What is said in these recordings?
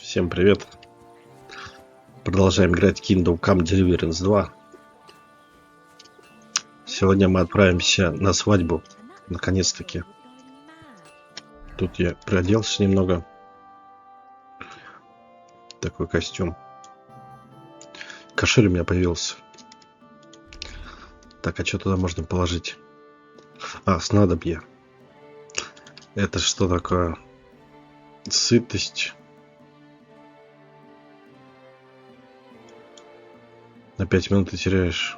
Всем привет. Продолжаем играть Kindom Deliverance 2. Сегодня мы отправимся на свадьбу. Наконец-таки. Тут я приоделся немного. Такой костюм. Кошель у меня появился. Так, а что туда можно положить? А, снадобье. Это что такое? Сытость. На 5 минут ты теряешь.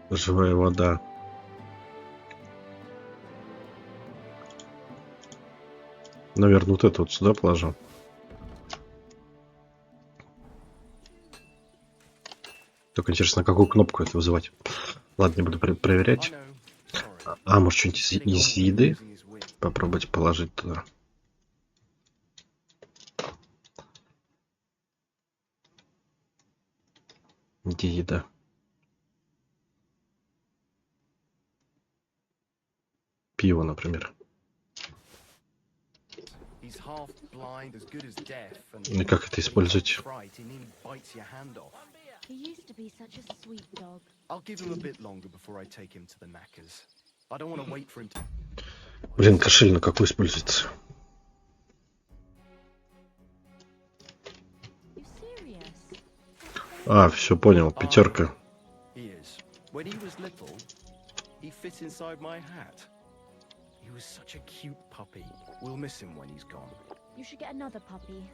Живая вода. Наверное, вот это вот сюда положу. Только интересно, на какую кнопку это вызывать. Ладно, не буду проверять. А, может, что-нибудь из еды попробовать положить туда. Где еда? Пиво, например. Ну и как это использовать? Блин, кошель на какой используется? А, все понял, пятерка. He was such a cute puppy. We'll miss him when he's gone. You should get another puppy.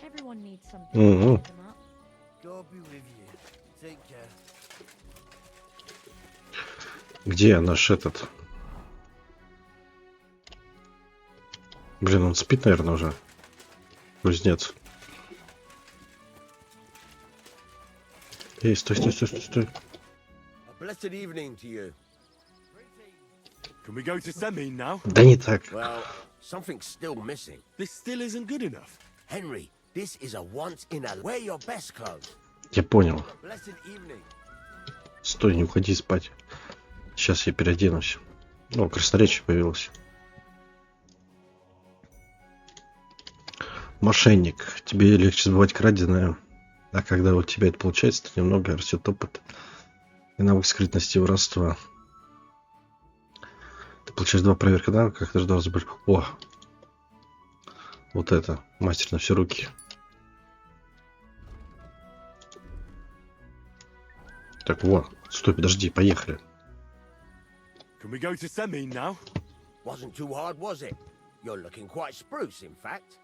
Everyone needs something to pick them up. God be with you. Take care. Где наш этот? Блин, он спит, наверное, уже. Кузнец. Эй, стой, стой, стой, стой, стой. A blessed evening to you. Can we go to Semin now? Да не так. Well, something's still missing. This still isn't good enough. Henry, this is a once in a... Wear your best clothes. Я понял. Blessed evening. Стой, не уходи спать. Сейчас я переоденусь. О, красноречие появилось. Мошенник. Тебе легче забывать краденое. А когда у тебя это получается, то немного растет опыт. И навык скрытности и воровства. Ты получаешь 2 проверки, да? Как ты ждал забыть? О! Вот это. Мастер на все руки. Так, вот. Стой, подожди, поехали. Can we go to Semin now? Wasn't too hard, was it? You're looking quite spruce, in fact.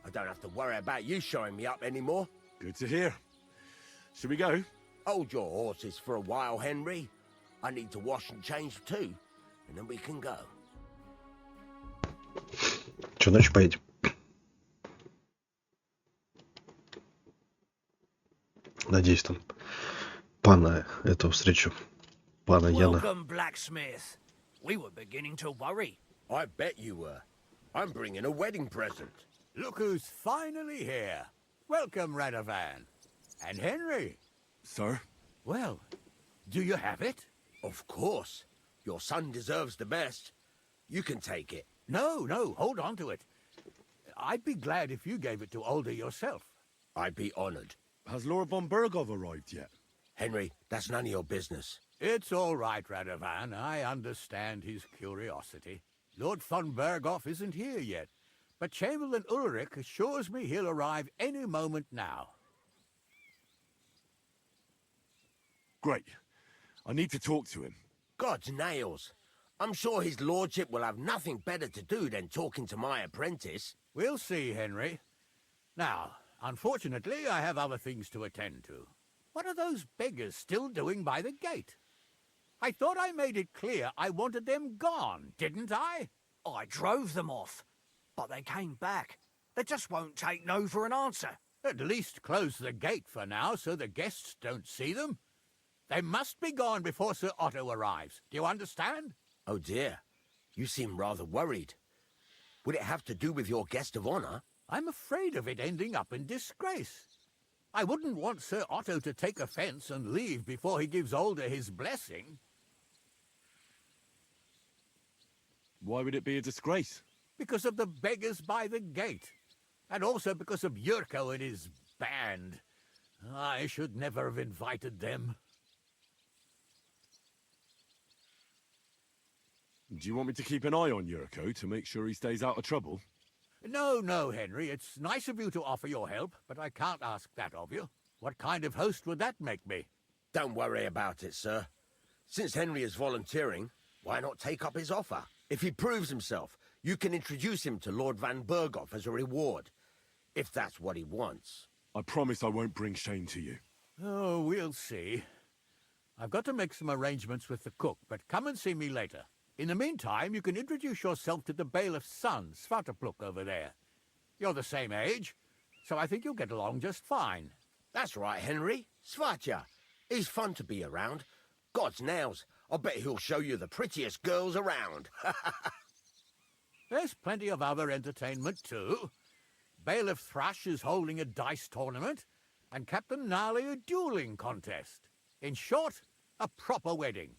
I don't have to worry about you showing me up anymore. Good to hear. Should we go? Hold your horses for a while, Henry. I need to wash and change too, and then we can go. Че, ночью поедем? Надеюсь, там пана этого встречу. Пана Яна. Welcome, blacksmith. We were beginning to worry. I bet you were. I'm bringing a wedding present. Look who's finally here. Welcome, Radovan. And Henry. Sir? Well, do you have it? Of course. Your son deserves the best. You can take it. No, hold on to it. I'd be glad if you gave it to Older yourself. I'd be honored. Has Lord von Bergov arrived yet? Henry, that's none of your business. It's all right, Radovan. I understand his curiosity. Lord von Berghoff isn't here yet, but Chamberlain Ulrich assures me he'll arrive any moment now. Great. I need to talk to him. God's nails. I'm sure his lordship will have nothing better to do than talking to my apprentice. We'll see, Henry. Now, unfortunately, I have other things to attend to. What are those beggars still doing by the gate? I thought I made it clear I wanted them gone, didn't I? I drove them off, but they came back. They just won't take no for an answer. At least close the gate for now so the guests don't see them. They must be gone before Sir Otto arrives. Do you understand? Oh dear. You seem rather worried. Would it have to do with your guest of honor? I'm afraid of it ending up in disgrace. I wouldn't want Sir Otto to take offense and leave before he gives Older his blessing. Why would it be a disgrace? because of the beggars by the gate, and also because of Yurko and his band. I should never have invited them. Do you want me to keep an eye on Yurko to make sure he stays out of trouble? No, Henry. It's nice of you to offer your help, but I can't ask that of you. What kind of host would that make me? Don't worry about it, sir. Since Henry is volunteering, why not take up his offer? If he proves himself, you can introduce him to Lord Van Berghoff as a reward, if that's what he wants. I promise I won't bring shame to you. Oh, we'll see. I've got to make some arrangements with the cook, but come and see me later. In the meantime, you can introduce yourself to the bailiff's son, Svatopluk, over there. You're the same age, so I think you'll get along just fine. That's right, Henry. Svatja. He's fun to be around. God's nails. I bet he'll show you the prettiest girls around. There's plenty of other entertainment, too. Bailiff Thrush is holding a dice tournament, and Captain Gnarly a dueling contest. In short, a proper wedding.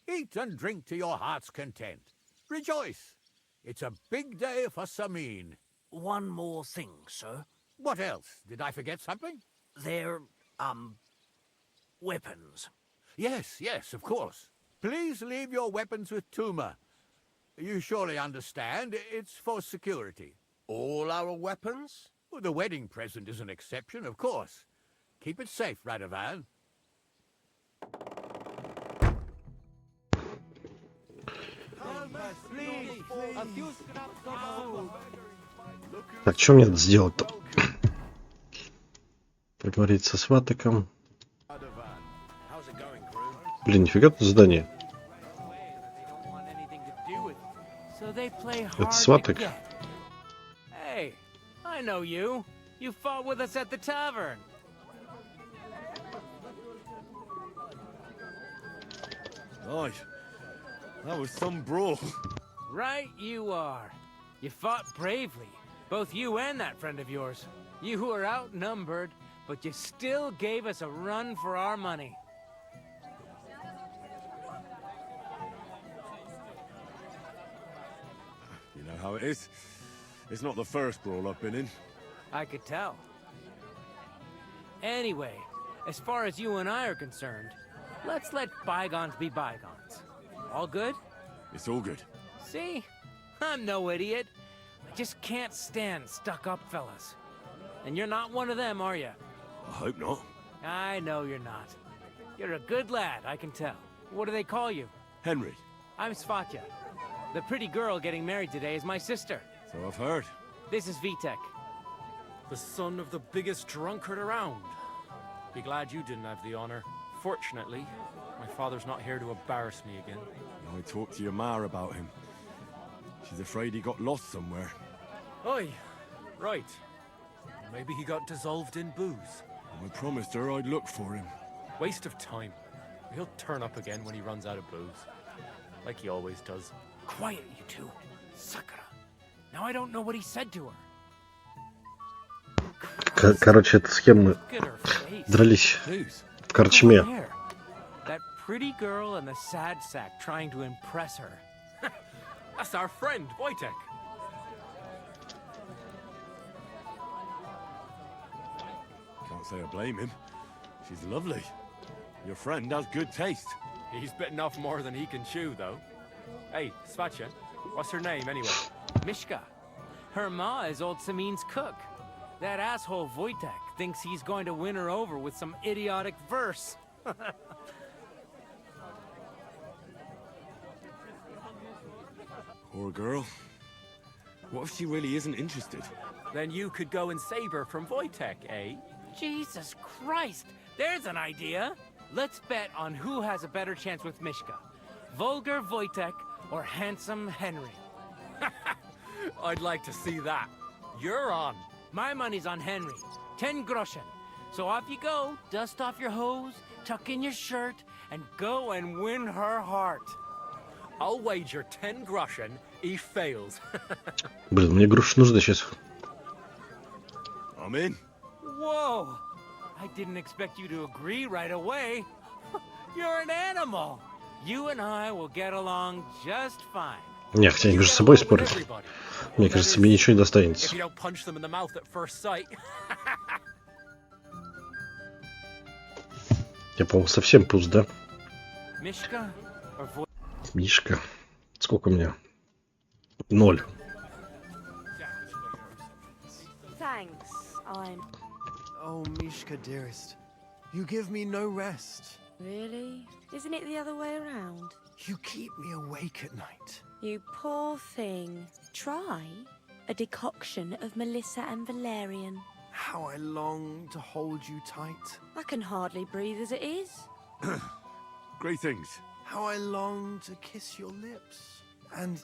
Eat and drink to your heart's content. Rejoice. It's a big day for Samin. One more thing, sir. What else? Did I forget something? They're, weapons. Yes, of course. Please leave your weapons with Tuma. You surely understand, it's for security. All our weapons? Well, the wedding present is an exception, of course. Keep it safe, Radovan. Так, что мне надо сделать-то? Поговорить со сватоком. Блин, нифига тут задание. Это сваток. Hey, I know you. You fought with us at the tavern. Aye, that was some brawl. Right you are. You fought bravely, both you and that friend of yours. You were outnumbered, but you still gave us a run for our money. You know how it is. It's not the first brawl I've been in. I could tell. Anyway, as far as you and I are concerned, let's let bygones be bygones. All good? It's all good. See? I'm no idiot. I just can't stand stuck-up fellas. And you're not one of them, are you? I hope not. I know you're not. You're a good lad, I can tell. What do they call you? Henry. I'm Svatja. The pretty girl getting married today is my sister. So I've heard. This is Vitek. The son of the biggest drunkard around. Be glad you didn't have the honor. Fortunately, my father's not here to embarrass me again. I talked to your ma about him. She's afraid he got lost somewhere. Oi, right. Maybe he got dissolved in booze. I promised her I'd look for him. Waste of time. He'll turn up again when he runs out of booze. Like he always does. Quiet, you two. Sakura. Now I don't know what he said to her. Короче, это схемы Look at her face. дрались Whose? в корчме. There. That pretty girl and the sad sack trying to impress her. That's our friend, Wojtek. Can't say I blame him. She's lovely. Your friend has good taste. He's bitten off more than he can chew, though. Hey, Svatja, what's her name, anyway? Mishka. Her ma is old Samin's cook. That asshole Wojtek thinks he's going to win her over with some idiotic verse. Poor girl. What if she really isn't interested? Then you could go and save her from Wojtek, eh? Jesus Christ! There's an idea! Let's bet on who has a better chance with Mishka. Vulgar Wojtek or handsome Henry. I'd like to see that. You're on. My money's on Henry. 10 groschen. So off you go, dust off your hose, tuck in your shirt, and go and win her heart. I'll wager 10 groschen he fails. Блин, мне груши нужны сейчас. I'm in. Whoa! I didn't expect you to agree right away. You're an animal. You and I will get along just fine. Не, хотя они между собой спорят. Мне кажется, мне ничего не If достанется. you don't punch them in the mouth at first sight. Я, по-моему, совсем пуст, да? Mishka or Vo- Мишка. Сколько у меня? 0. Thanks. I'm Oh, Mishka, dearest. You give me no rest. really. Isn't it the other way around? You keep me awake at night. You poor thing. Try a decoction of Melissa and Valerian. How I long to hold you tight. I can hardly breathe as it is. Greetings. How I long to kiss your lips. And,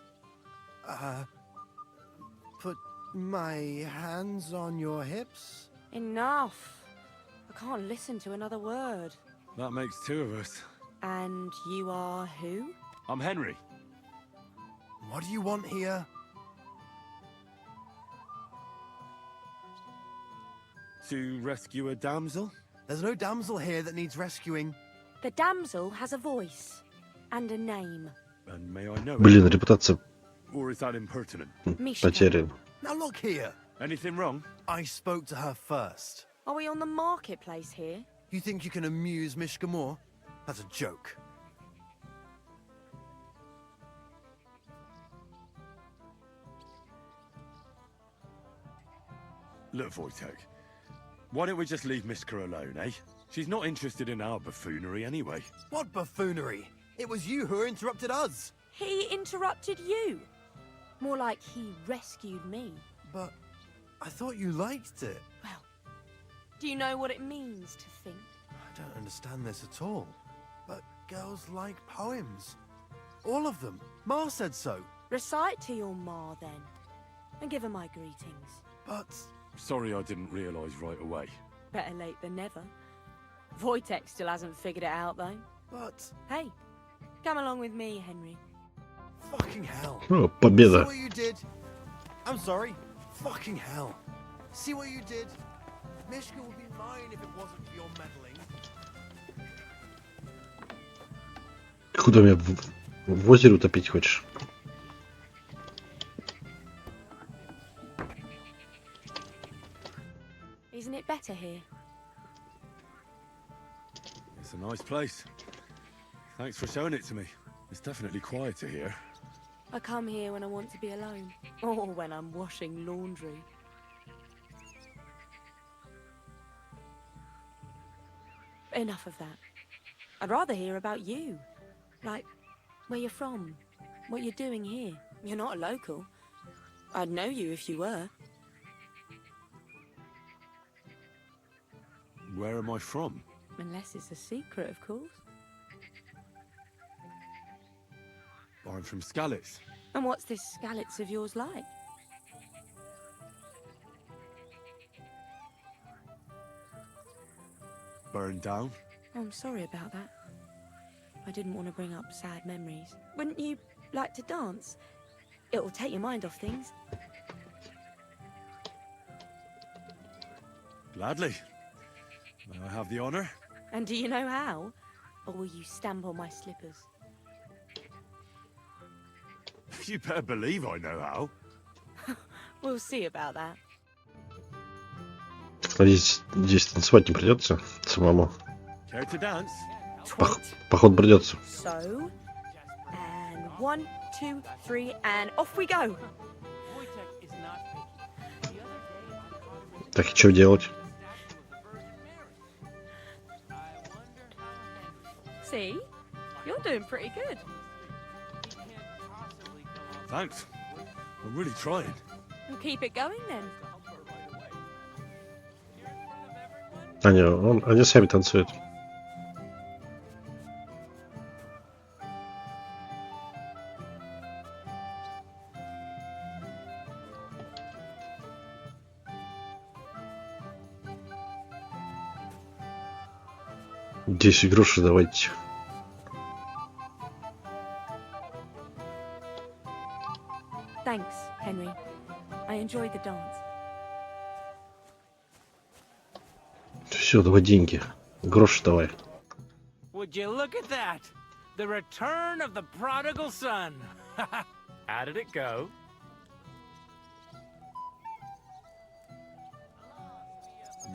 put my hands on your hips. Enough. I can't listen to another word. That makes 2 of us. And you are who? I'm Henry. What do you want here? To rescue a damsel? There's no damsel here that needs rescuing. The damsel has a voice and a name. And may I know Блин, it? репутация Or is that impertinent? Mishka. потеряна. Now look here. Anything wrong? I spoke to her first. Are we on the marketplace here? You think you can amuse Mishka more? That's a joke. Look, Wojtek. Why don't we just leave Miska alone, eh? She's not interested in our buffoonery anyway. What buffoonery? It was you who interrupted us. He interrupted you. More like he rescued me. But I thought you liked it. Well, do you know what it means to think? I don't understand this at all. But girls like poems. All of them. Ma said so. Recite to your ma then, and give her my greetings. But Sorry I didn't realise right away. Better late than never. Wojtek still hasn't figured it out though. But Hey, come along with me, Henry. fucking hell. О, See победа. what you did? I'm sorry. Fucking hell. See what you did? Mishka would be mine if it wasn't for your meddling. Куда меня в озере утопить хочешь? Isn't it better here? It's a nice place. Thanks for showing it to me. It's definitely quieter here. I come here when I want to be alone, or when I'm washing laundry. Enough of that. I'd rather hear about you. Like, where you're from, what you're doing here. You're not a local. I'd know you if you were. Where am I from? Unless it's a secret, of course. I'm from Skalitz. And what's this Skalitz of yours like? Burned down. I'm sorry about that. I didn't want to bring up sad memories. Wouldn't you like to dance? It'll take your mind off things. Gladly. May I have the honour? And do you know how? Or will you stamp on my slippers? You better believe I know how. We'll see about that. Здесь танцевать не придется самому. Care to dance? Поход придется. So, and 1, 2, 3, and off we go. Wojtek is not picky. The other day I caught him Так и что делать? See? You're doing pretty good. Thanks. I'm really trying. We'll keep it going then. Они сами танцуют. 10 груши давайте. Thanks, Henry. I enjoyed the dance. Все, давай деньги. Гроши давай. Would you look at that? The return of the prodigal son. How did it go?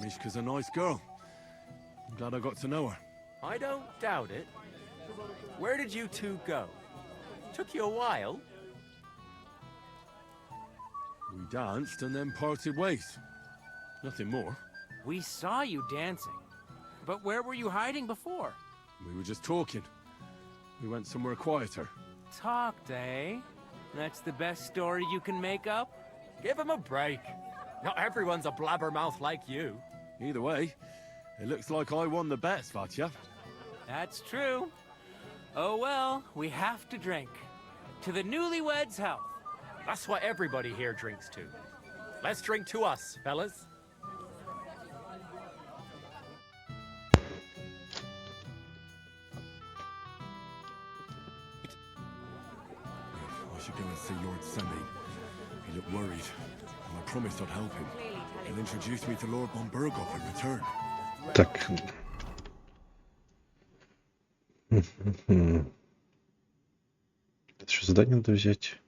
Mishka's a nice girl. I'm glad I got to know her. I don't doubt it. Where did you two go? Took you a while. We danced and then parted ways. Nothing more. We saw you dancing. But where were you hiding before? We were just talking. We went somewhere quieter. Talked, eh? That's the best story you can make up? Give him a break. Not everyone's a blabbermouth like you. Either way, it looks like I won the bet, Svatya. That's true. Oh well, we have to drink. To the newlyweds' health. That's what everybody here drinks to. Let's drink to us, fellas. I should go and see Lord Semi. He looked worried, and I promised I'd help him. He'll introduce me to Lord von Berghoff in return. Так. Это что, задание надо взять?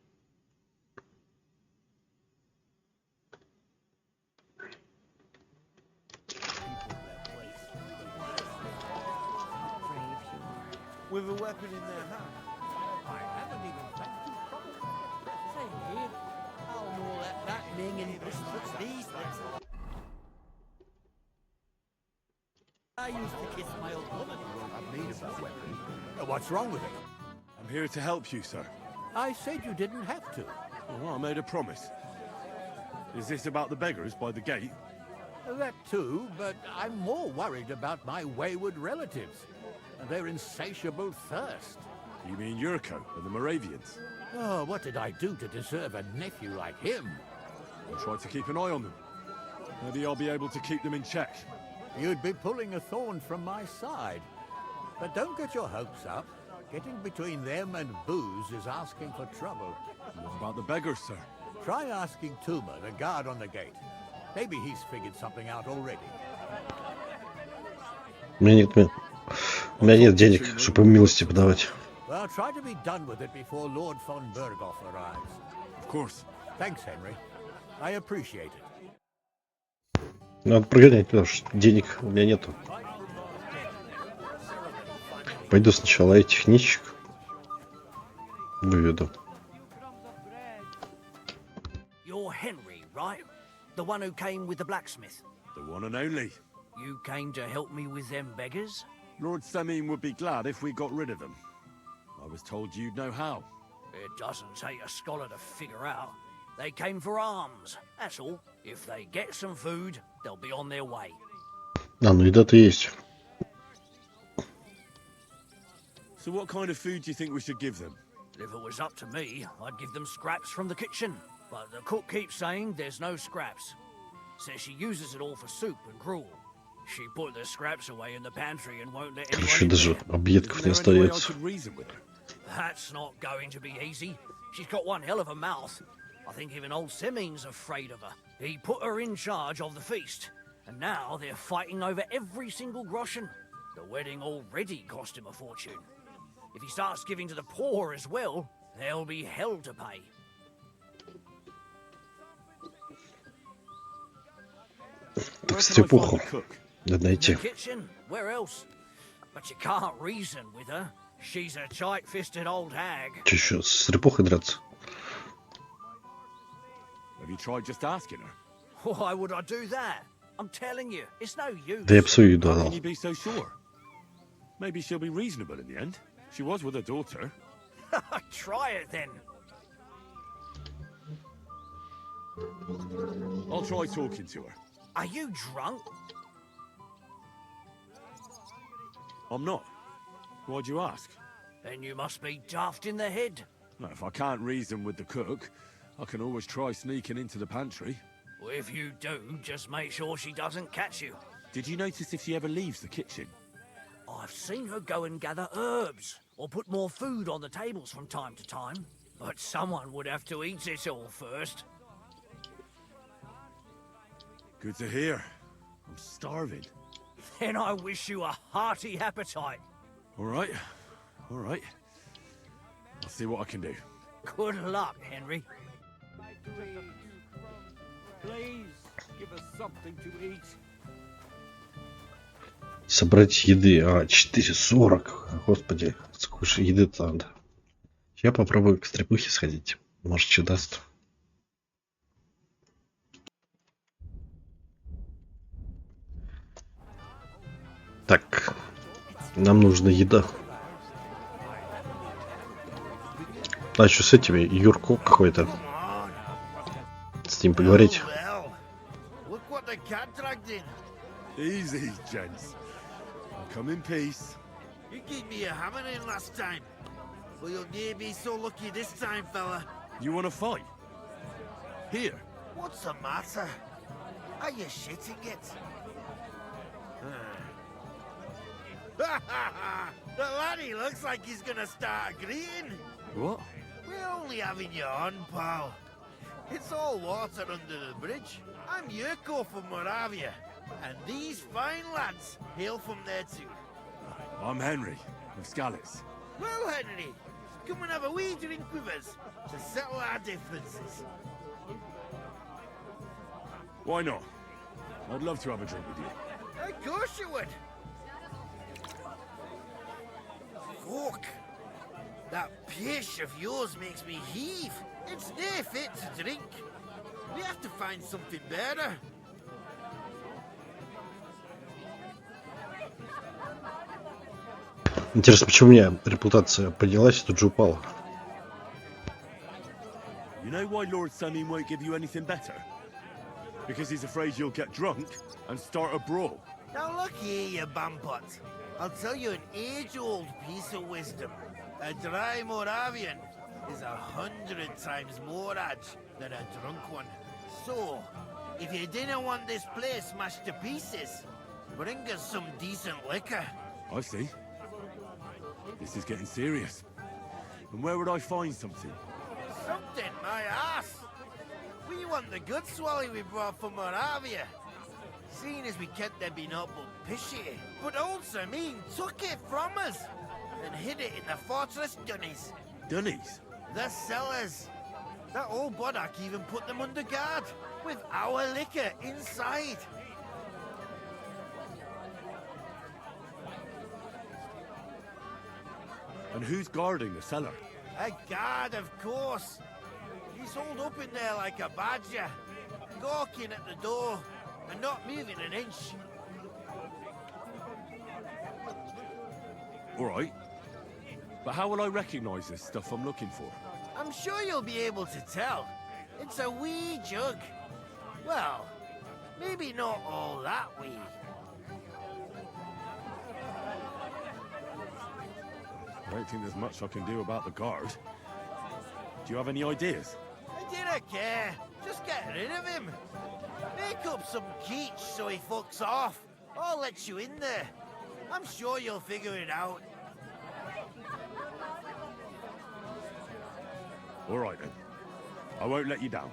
With a weapon in their hand. I haven't even thanked you properly. Say, Ed, how and all that minging what's these things? I used to kiss my old woman. I need a weapon. What's wrong with it? I'm here to help you, sir. I said you didn't have to. Well, I made a promise. Is this about the beggars by the gate? That too, but I'm more worried about my wayward relatives and their insatiable thirst. You mean Yurko and the Moravians? Oh, what did I do to deserve a nephew like him? I'll try to keep an eye on them. Maybe I'll be able to keep them in check. You'd be pulling a thorn from my side. But don't get your hopes up. Getting between them and booze is asking for trouble. What about the beggars, sir? Try asking Tuma, the guard on the gate. Maybe he's figured something out already. У меня нет денег, чтобы им милости подавать. Well, try to be done with it before Lord von Berghoff arrives. Of course. Thanks, Henry. I appreciate it. Надо прогонять, потому что денег у меня нету. Пойду сначала этих нищих выведу. You're Henry, right? The one who came with the blacksmith. The one and only. You came to help me with them beggars? Lord Semin would be glad if we got rid of them. I was told you'd know how. It doesn't take a scholar to figure out. They came for alms, that's all. If they get some food, they'll be on their way. А, ну еда-то есть. So what kind of food do you think we should give them? If it was up to me, I'd give them scraps from the kitchen. But the cook keeps saying there's no scraps. Says she uses it all for soup and gruel. She put the scraps away in the pantry and won't let Короче, anyone in даже there. объедков не Is there any way I остается. could reason with her? That's not going to be easy. She's got one hell of a mouth. I think even old Semin's afraid of her. He put her in charge of the feast, and now they're fighting over every single groschen. The wedding already cost him a fortune. If he starts giving to the poor as well, there'll be hell to pay. Так, Where can I find стрепуху the cook? надо The найти. kitchen? Where else? But you can't reason with her. She's a tight-fisted old hag. Че еще, с стрепухой драться? Have you tried just asking her? Why would I do that? I'm telling you, it's no use. Да я псу еду How дал. can you be so sure? Maybe she'll be reasonable in the end. She was with her daughter. Try it then. I'll try talking to her. Are you drunk? I'm not. Why'd you ask? Then you must be daft in the head. No, if I can't reason with the cook, I can always try sneaking into the pantry. Well, if you do, just make sure she doesn't catch you. Did you notice if she ever leaves the kitchen? I've seen her go and gather herbs, or put more food on the tables from time to time. But someone would have to eat it all first. Good to hear. I'm starving. Then I wish you a hearty appetite. All right. All right. I'll see what I can do. Good luck, Henry. Please give us something to eat. Собрать еды. 4:40. Господи, сколько же еды-то надо. Я попробую к стрепухе сходить. Может, что даст. Так, нам нужна еда. А что с этими? Юрко какой-то. С ним поговорить. Look what the cat dragged in. Easy, gents. I'll come in peace. You gave me a hammer in last time. Well, you'll near be so lucky this time, fella. You want to fight? Here. What's the matter? Are you shitting it? The laddie looks like he's gonna start agreeing. What? We're only having you on, pal. It's all water under the bridge. I'm Yurko from Moravia, and these fine lads hail from there too. I'm Henry, of Scallis. Well, Henry, come and have a wee drink with us to settle our differences. Why not? I'd love to have a drink with you. Of course you would. Fuck. That pish of yours makes me heave. It's near fit to drink. We have to find something better. Интересно, почему у меня репутация поднялась и тут же упала? You know why Lord Sunny won't give you anything better? Because he's afraid you'll get drunk and start a brawl. Now look here, you bampot. I'll tell you an age-old piece of wisdom. A dry Moravian is 100 times more edge than a drunk one. So, if you didn't want this place smashed to pieces, bring us some decent liquor. I see. This is getting serious. And where would I find something? Something, my ass. We want the good swally we brought from Moravia. Seeing as we kept there being up but pishy, but also mean took it from us and hid it in the fortress dunnies. Dunnies? The cellars. That old boddock even put them under guard with our liquor inside. And who's guarding the cellar? A guard, of course. He's holed up in there like a badger, gawking at the door and not moving an inch. All right. But how will I recognize this stuff I'm looking for? I'm sure you'll be able to tell. It's a wee jug. Well, maybe not all that wee. I don't think there's much I can do about the guard. Do you have any ideas? I didn't care. Just get rid of him. Make up some keech so he fucks off. I'll let you in there. I'm sure you'll figure it out. All right then. I won't let you down.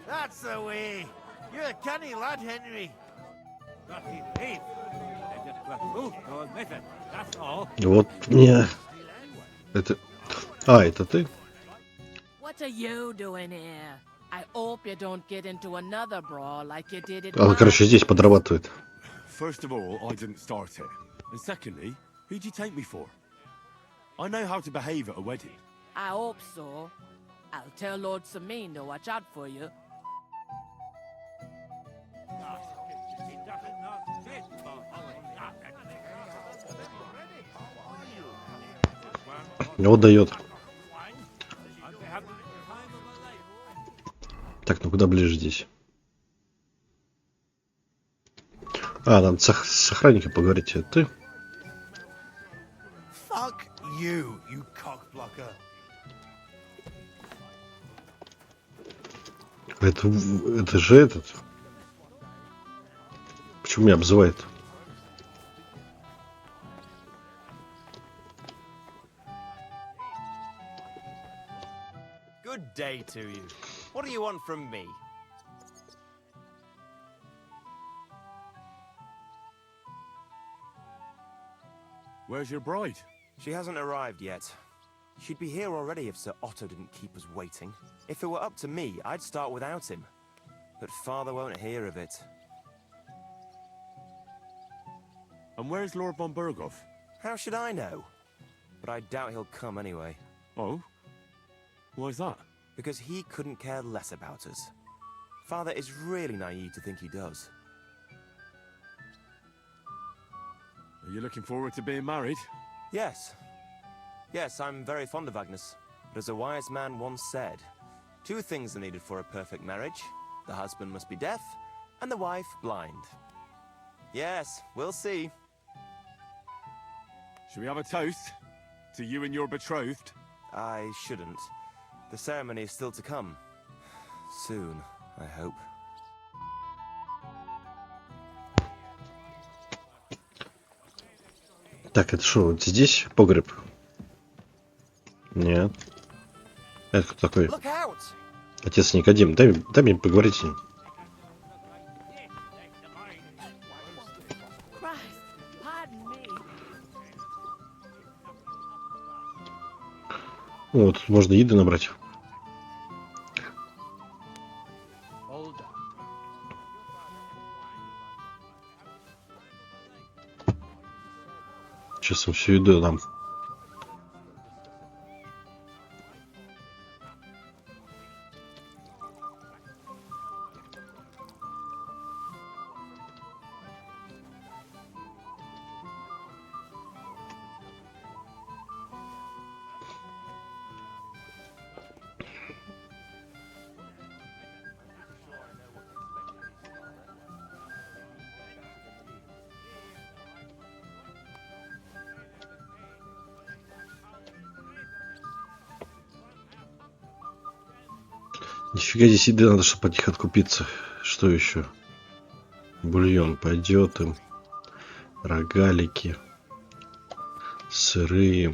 That's the way. You're a canny lad, Henry. Вот мне... Это... это ты? What are you doing here? I hope you don't get into another brawl like you did it. Короче, здесь подрабатывает. First of all, I didn't start it. And secondly, who'd you take me for? I know how to behave at a wedding. I hope so. I'll tell Lord Sameen to watch out for you. Вот дает. Так, ну куда ближе здесь? Надо с охранником поговорить. Это ты? Fuck you, you cockblocker. Это же этот. Почему меня обзывает? Good day to you. What do you want from me? Where's your bride? She hasn't arrived yet. She'd be here already if Sir Otto didn't keep us waiting. If it were up to me, I'd start without him. But Father won't hear of it. And where's Lord von Berghoff? How should I know? But I doubt he'll come anyway. Oh? Why's that? Because he couldn't care less about us. Father is really naive to think he does. Are you looking forward to being married? Yes. Yes, I'm very fond of Agnes. But as a wise man once said, 2 things are needed for a perfect marriage. The husband must be deaf, and the wife blind. Yes, we'll see. Should we have a toast? To you and your betrothed? I shouldn't. The ceremony is still to come. Soon, I hope. Так, это что, вот здесь погреб? Нет. Это кто такой? Отец Никодим. Дай мне поговорить с ним. Вот, тут можно еды набрать. Сейчас им всю еду дам. Нифига здесь еды, надо, чтобы от них откупиться. Что еще? Бульон пойдет им. Рогалики. Сырые.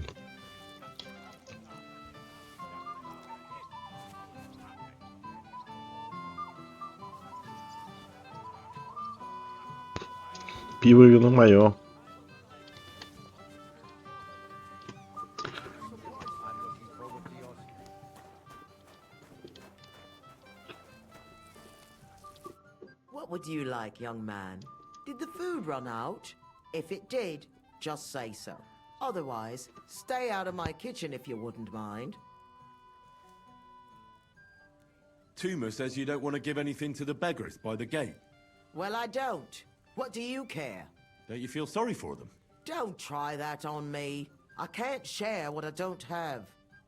Пиво, вино мое. What would you like, young man? Did the food run out? If it did, just say so. Otherwise, stay out of my kitchen if you wouldn't mind. Tuma says you don't want to give anything to the beggars by the gate. Well, I don't. What do you care? Don't you feel sorry for them? Don't try that on me. I can't share what I don't have.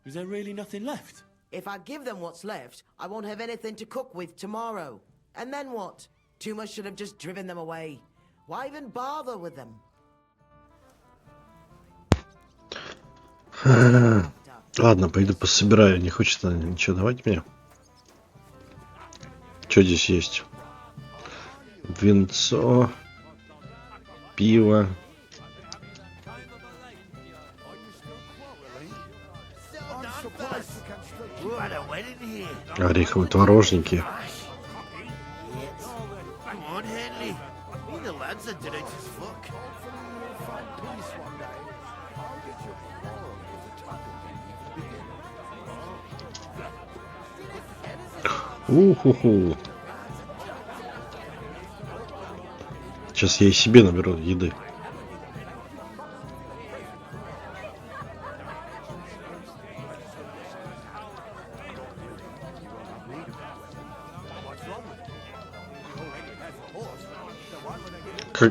Is there really nothing left? If I give them what's left, I won't have anything to cook with tomorrow. And then what? Tuma should have just driven them away. Why even bother with them? Ладно, пойду пособираю. Не хочет она ничего давать мне. Что здесь есть? Винцо. Пиво. Ореховые творожники. Уху-ху. Сейчас я и себе наберу еды.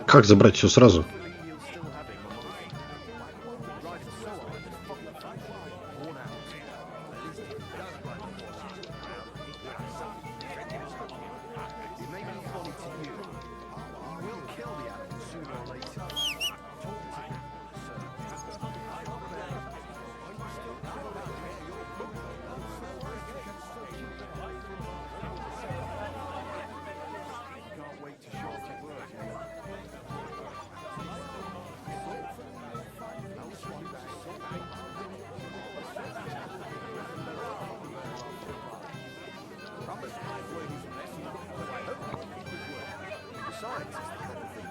Как забрать все сразу?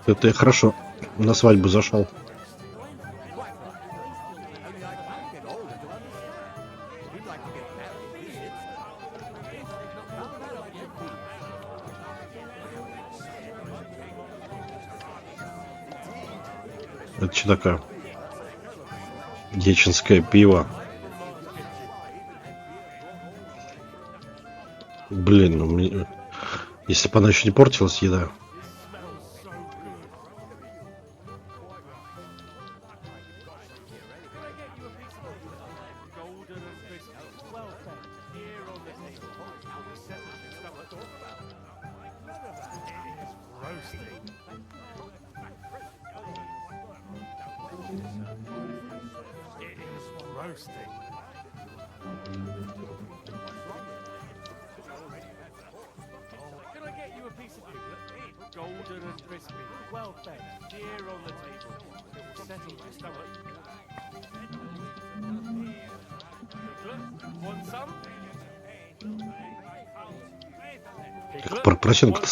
Это я хорошо на свадьбу зашел. Это что такое? Дьяченское пиво. Блин, ну мне... Если бы она еще не портилась, еда. Поросенка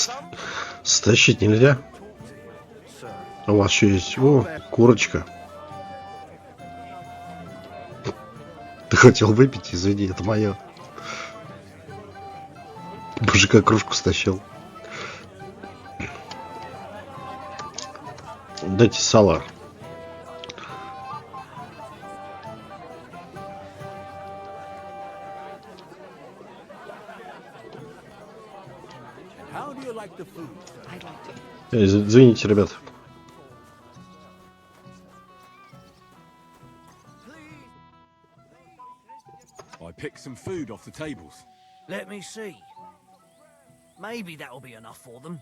стащить нельзя. А у вас еще есть... О, курочка. Ты хотел выпить? Извини, это мое. Мужика кружку стащил. Дайте сало. Извините, ребят. I picked some food off the tables. Let me see. Maybe that'll be enough for them.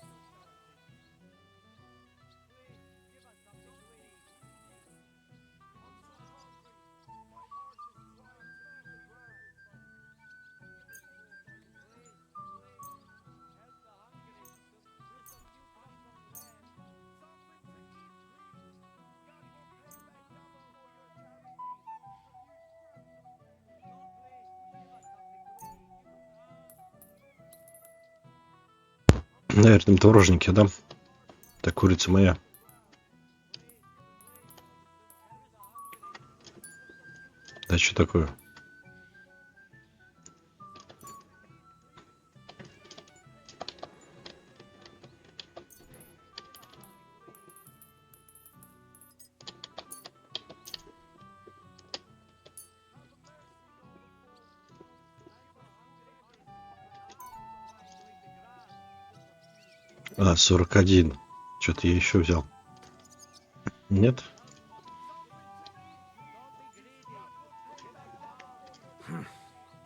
Наверное, им творожники, да? Так, курица моя. Да что такое? А, 41. Что-то я еще взял. Нет?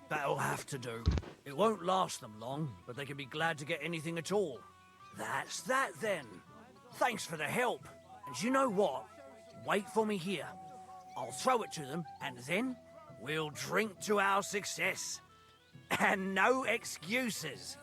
That'll have to do. It won't last them long, but they can be glad to get anything at all. That's that then. Thanks for the help. And you know what? Wait for me here. I'll throw it to them, and then we'll drink to our success. And no excuses.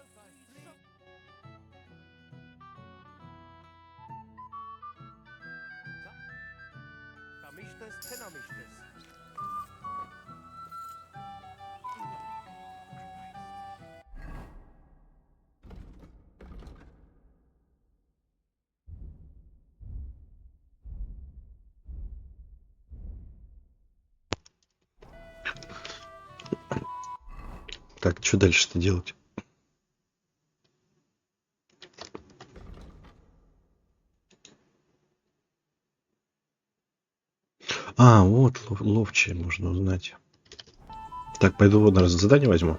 Так, что дальше-то делать? А, вот ловчие можно узнать. Так, пойду вот, наверное, задание возьму.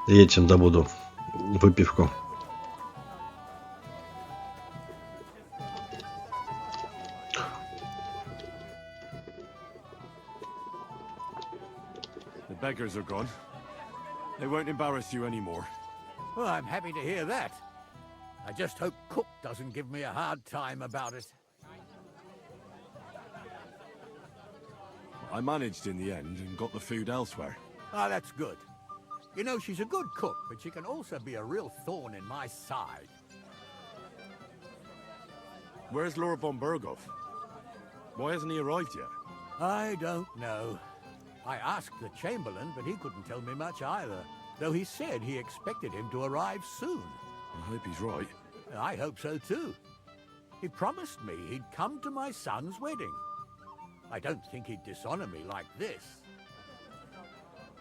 И этим добуду выпивку. The beggars are gone. They won't embarrass you anymore. Well, I'm happy to hear that. I just hope Cook doesn't give me a hard time about it. I managed in the end and got the food elsewhere. Ah, that's good. You know, she's a good cook, but she can also be a real thorn in my side. Where's Lord von Berghoff? Why hasn't he arrived yet? I don't know. I asked the Chamberlain, but he couldn't tell me much either, though he said he expected him to arrive soon. I hope he's right. I hope so too. He promised me he'd come to my son's wedding. I don't think he'd dishonor me like this.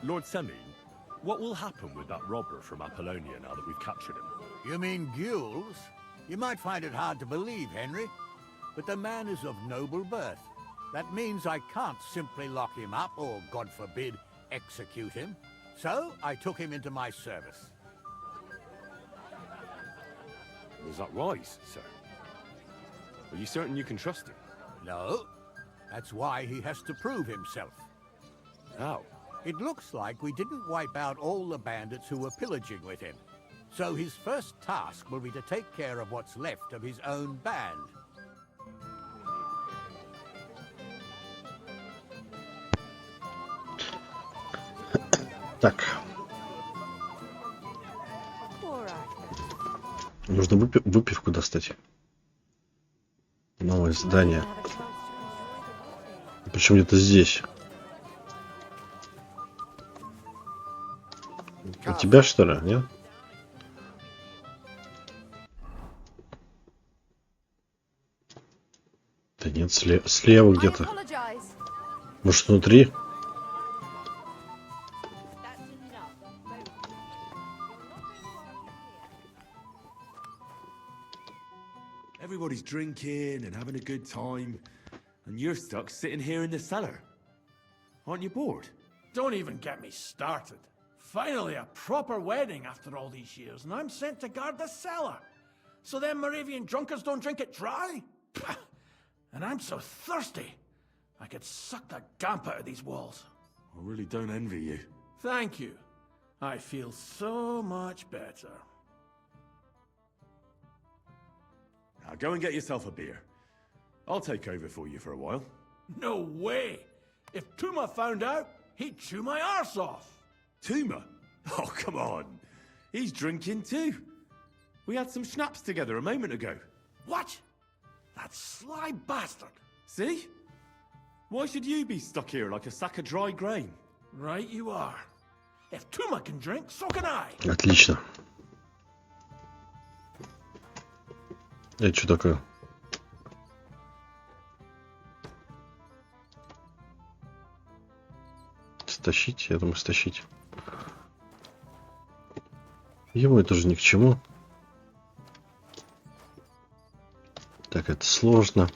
Lord Semine, what will happen with that robber from Apollonia now that we've captured him? You mean Gules? You might find it hard to believe, Henry, but the man is of noble birth. That means I can't simply lock him up or, God forbid, execute him. So I took him into my service. Was that wise, sir? Are you certain you can trust him? No. That's why he has to prove himself. How? It looks like we didn't wipe out all the bandits who were pillaging with him. So his first task will be to take care of what's left of his own band. Так. Нужно выпивку достать. Новое здание. Причем где-то здесь. У тебя, что ли, нет? Да нет, слева где-то. Может, внутри? Everybody's drinking and having a good time, and you're stuck sitting here in the cellar. Aren't you bored? Don't even get me started. Finally, a proper wedding after all these years, and I'm sent to guard the cellar. So them Moravian drunkards don't drink it dry? Pah! And I'm so thirsty, I could suck the gamp out of these walls. I really don't envy you. Thank you. I feel so much better. Now go and get yourself a beer. I'll take over for you for a while. No way! If Tuma found out, he'd chew my arse off. Tuma? Oh, come on. He's drinking too. We had some schnapps together a moment ago. What? That sly bastard. See? Why should you be stuck here like a sack of dry grain? Right you are. If Tuma can drink, so can I. Отлично. Это что такое? Стащить? Я думаю, стащить. Ему это же ни к чему. Так, это сложно.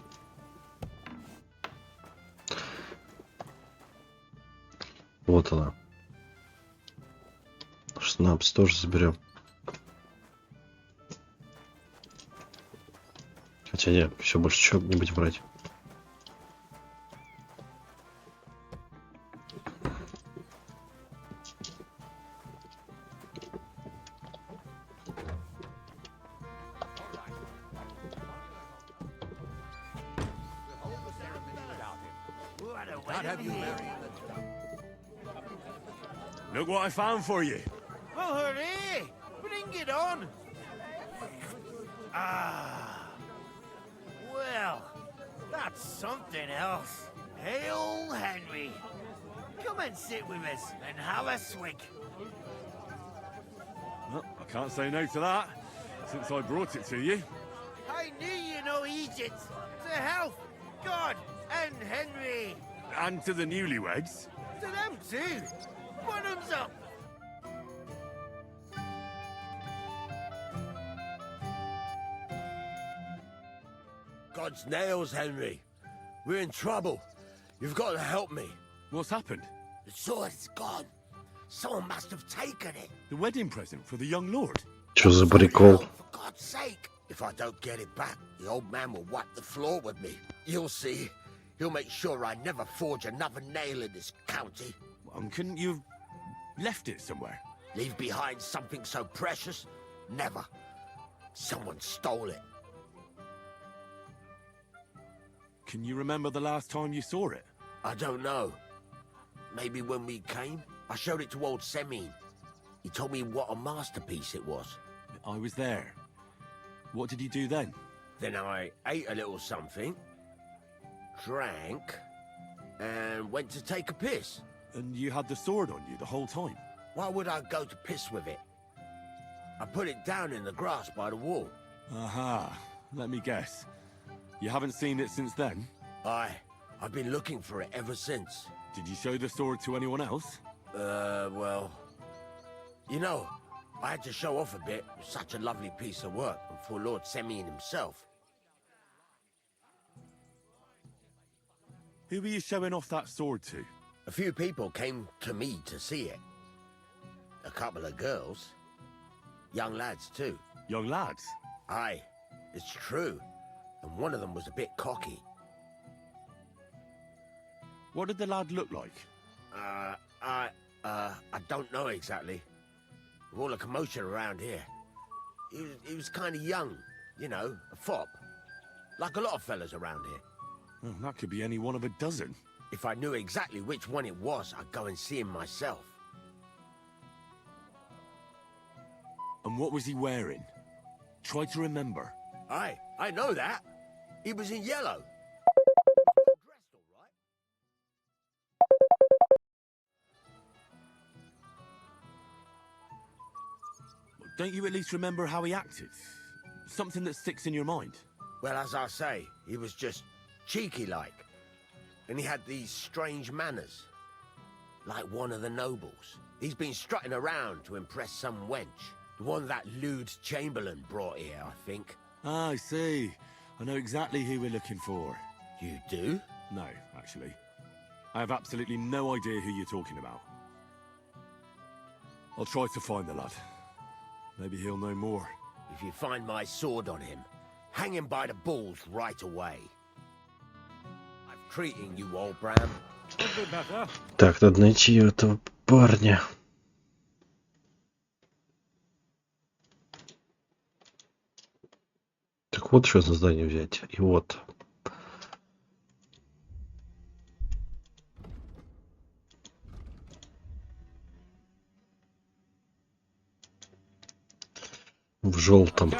Вот она. Шнапс тоже заберем. Хотя нет, все, больше что-нибудь брать. Look what I found for you. Oh, hooray! Bring it on! Ah. Well, that's something else. Hail Henry. Come and sit with us and have a swig. Well, I can't say no to that, since I brought it to you. I knew you know Egypt. To health, God, and Henry. And to the newlyweds. To them too. Bottoms up. God's nails, Henry. We're in trouble. You've got to help me. What's happened? The sword's gone. Someone must have taken it. The wedding present for the young lord. Что за прикол? For God's sake. If I don't get it back, the old man will wipe the floor with me. You'll see. He'll make sure I never forge another nail in this county. Couldn't you have left it somewhere? Leave behind something so precious? Never. Someone stole it. Can you remember the last time you saw it? I don't know. Maybe when we came, I showed it to old Semine. He told me what a masterpiece it was. I was there. What did you do then? Then I ate a little something, drank, and went to take a piss. And you had the sword on you the whole time? Why would I go to piss with it? I put it down in the grass by the wall. Aha. Let me guess. You haven't seen it since then? I've been looking for it ever since. Did you show the sword to anyone else? Well... You know, I had to show off a bit. Such a lovely piece of work, and for Lord Semine himself. Who were you showing off that sword to? A few people came to me to see it. A couple of girls. Young lads, too. Young lads? Aye, it's true. And one of them was a bit cocky. What did the lad look like? I don't know exactly. With all the commotion around here. He was kind of young, you know, a fop. Like a lot of fellas around here. Well, that could be any one of a dozen. If I knew exactly which one it was, I'd go and see him myself. And what was he wearing? Try to remember. Aye, I know that. He was in yellow. Don't you at least remember how he acted? Something that sticks in your mind? Well, as I say, he was just cheeky-like. And he had these strange manners. Like one of the nobles. He's been strutting around to impress some wench. The one that lewd Chamberlain brought here, I think. Ah, I see. I know exactly who we're looking for. You do? No, actually. I have absolutely no idea who you're talking about. I'll try to find the lad. Maybe he'll know more. If you find my sword on him, hang him by the balls right away. I'm treating you, old Bram. Так, надо найти этого парня. Так вот, что за здание взять. И вот. В желтом.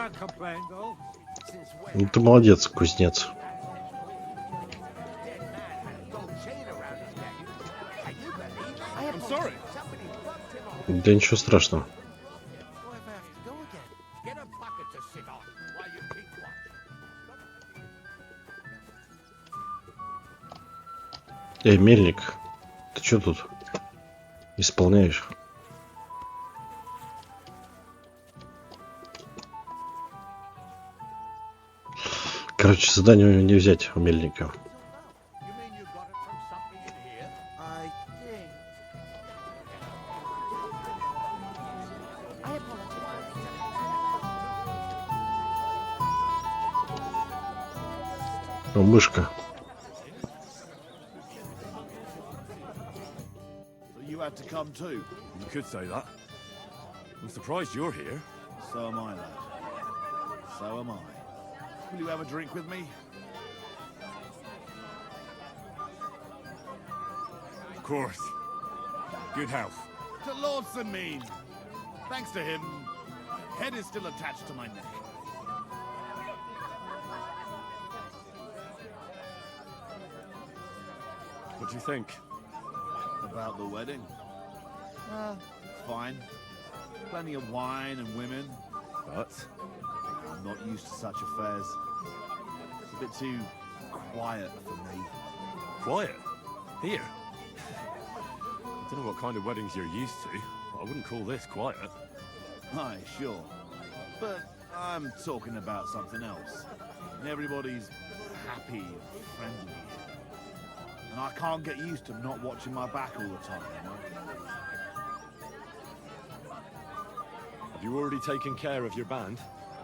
Ну ты молодец, кузнец. Да ничего страшного. Эй, мельник, ты что тут исполняешь? Короче, задание у него не взять, у мельника. О, мышка. You had to come too. You could say that. I'm surprised you're here. So am I, lad. So am I. Will you have a drink with me? Of course. Good health. To Lordson mean. Thanks to him, head is still attached to my neck. What do you think? About the wedding? Fine. Plenty of wine and women. But? I'm not used to such affairs. It's a bit too quiet for me. Quiet? Here? I don't know what kind of weddings you're used to, but I wouldn't call this quiet. Aye, sure. But I'm talking about something else. And everybody's happy and friendly. And I can't get used to not watching my back all the time, you know? Have you already taken care of your band?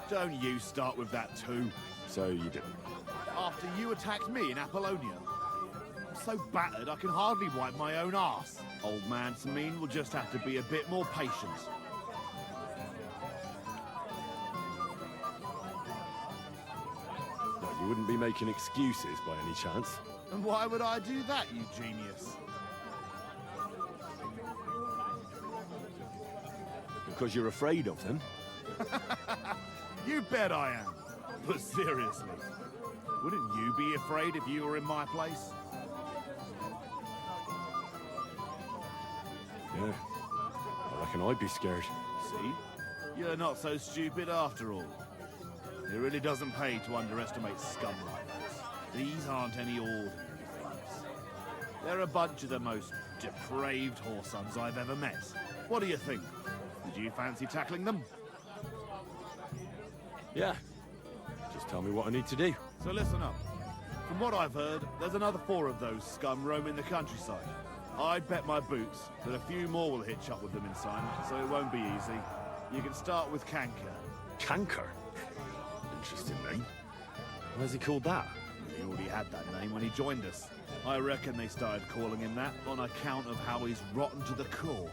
Don't you start with that too. So you didn't. After you attacked me in Apollonia, I'm so battered I can hardly wipe my own arse. Old man Sameen will just have to be a bit more patient. No, you wouldn't be making excuses by any chance. And why would I do that, you genius? Because you're afraid of them? You bet I am. But seriously, wouldn't you be afraid if you were in my place? Yeah. I reckon I'd be scared. See? You're not so stupid after all. It really doesn't pay to underestimate scum like that. These aren't any ordinary things. They're a bunch of the most depraved whoresons I've ever met. What do you think? Did you fancy tackling them? Yeah. Just tell me what I need to do. So listen up. From what I've heard, there's another 4 of those scum roaming the countryside. I'd bet my boots that a few more will hitch up with them in time, so it won't be easy. You can start with Canker. Canker? Interesting name. Why's he called that? He already had that name when he joined us. I reckon they started calling him that on account of how he's rotten to the core.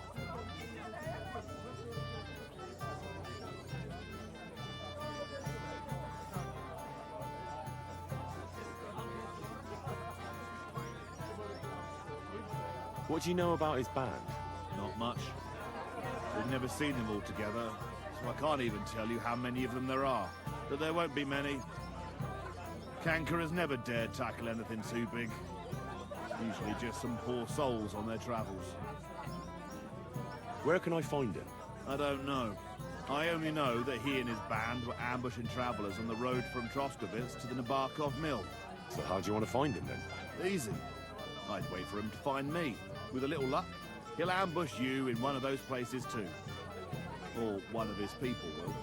What do you know about his band? Not much. We've never seen them all together, so I can't even tell you how many of them there are. But there won't be many. Canker has never dared tackle anything too big. Usually just some poor souls on their travels. Where can I find him? I don't know. I only know that he and his band were ambushing travellers on the road from Troskovitz to the Nabarkov mill. So how do you want to find him then? Easy. I'd wait for him to find me. With a little luck, he'll ambush you in one of those places too. Or one of his people will.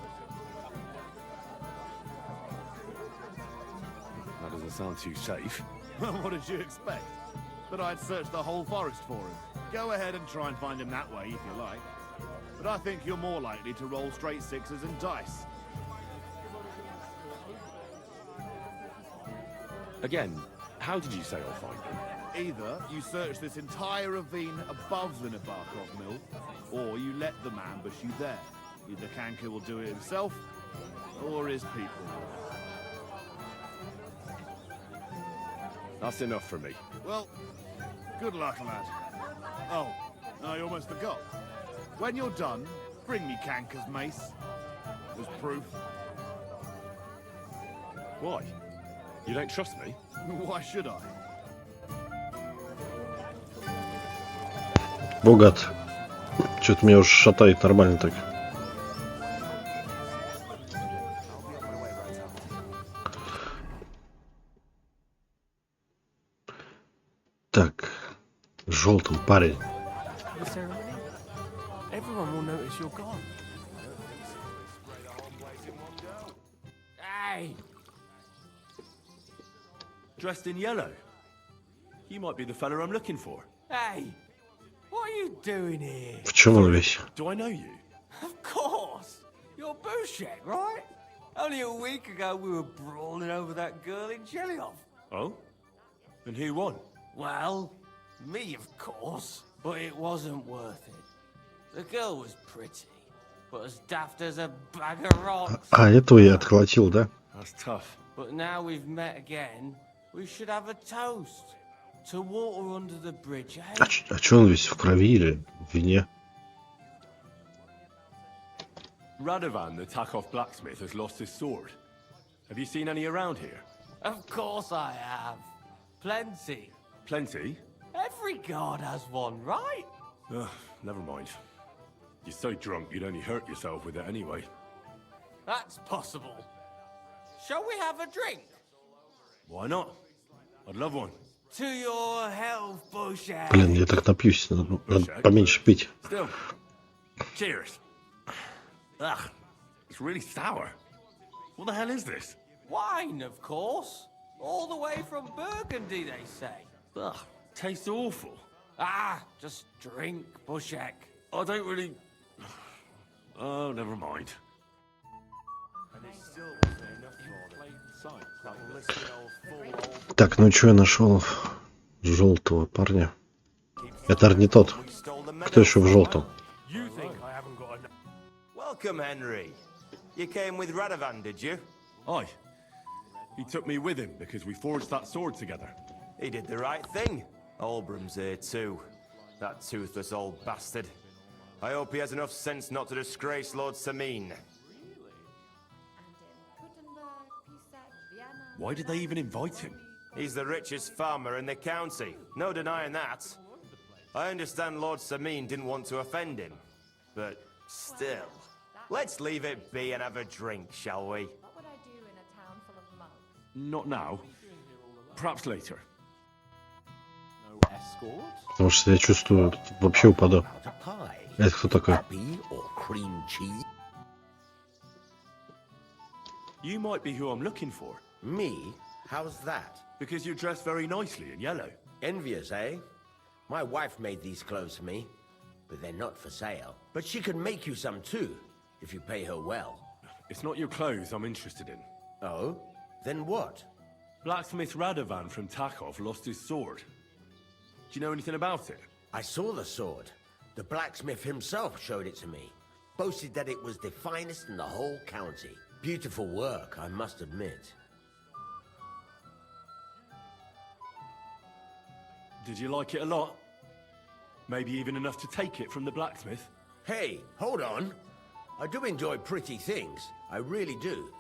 That doesn't sound too safe. What did you expect? That I'd search the whole forest for him? Go ahead and try and find him that way if you like. But I think you're more likely to roll straight 6s and dice. Again, how did you say I'll find him? Either you search this entire ravine above the Nabarkov mill, or you let them ambush you there. Either Canker will do it himself, or his people. That's enough for me. Well, good luck, lad. Oh, I almost forgot. When you're done, bring me Canker's mace. As proof. Why? You don't trust me? Why should I? Богат. Что-то меня уже шатает нормально так. Так. Желтым парень. Everyone will notice you're gone. Hey! Dressed in yellow. You might be the fella I'm looking for. Hey! What are you doing here? В чем он весь? Do I know you? Of course! You're Bushek, right? Only a week ago we were brawling over that girl in Chelyov. Oh? And who won? Well, me, of course. But it wasn't worth it. The girl was pretty, but as daft as a bag of rocks. А этого я отколотил, да? That's tough. But now we've met again, we should have a toast. To water under the bridge, eh? А чё он весь в крови или в вине? Radovan, the Takov blacksmith, has lost his sword. Have you seen any around here? Of course I have. Plenty. Plenty? Every guard has one, right? Ugh, never mind. You're so drunk you'd only hurt yourself with it anyway. That's possible. Shall we have a drink? Why not? I'd love one. To your health, Bushek. Блин, я так напьюсь, надо поменьше пить. Still. Cheers. Ugh, it's really sour. What the hell is this? Wine, of course. All the way from Burgundy, they say. Ugh, tastes awful. Ah, just drink, Bushek. I don't really... Oh, never mind. Так, ну что я нашел желтого парня? Это не тот. Кто еще в желтом? Welcome, Henry. You came with Radovan, did you? Aye. He took me with him because we forged that sword together. He did the right thing. Olbram's here too. That toothless old bastard. I hope he has enough sense not to disgrace Lord Samin. Why did they even invite him? He's the richest farmer in the county. No denying that. I understand Lord Samin didn't want to offend him. But still, let's leave it be and have a drink, shall we? Not now. Perhaps later. Потому что я чувствую, вообще упаду. Это кто такой? You might be who I'm looking for. Me? How's that? Because you're dressed very nicely in yellow. Envious, eh? My wife made these clothes for me, but they're not for sale. But she can make you some too, if you pay her well. It's not your clothes I'm interested in. Oh? Then what? Blacksmith Radovan from Takov lost his sword. Do you know anything about it? I saw the sword. The blacksmith himself showed it to me. Boasted that it was the finest in the whole county. Beautiful work, I must admit. Did you like it a lot? Maybe even enough to take it from the blacksmith? Hey, hold on. I do enjoy pretty things. I really do.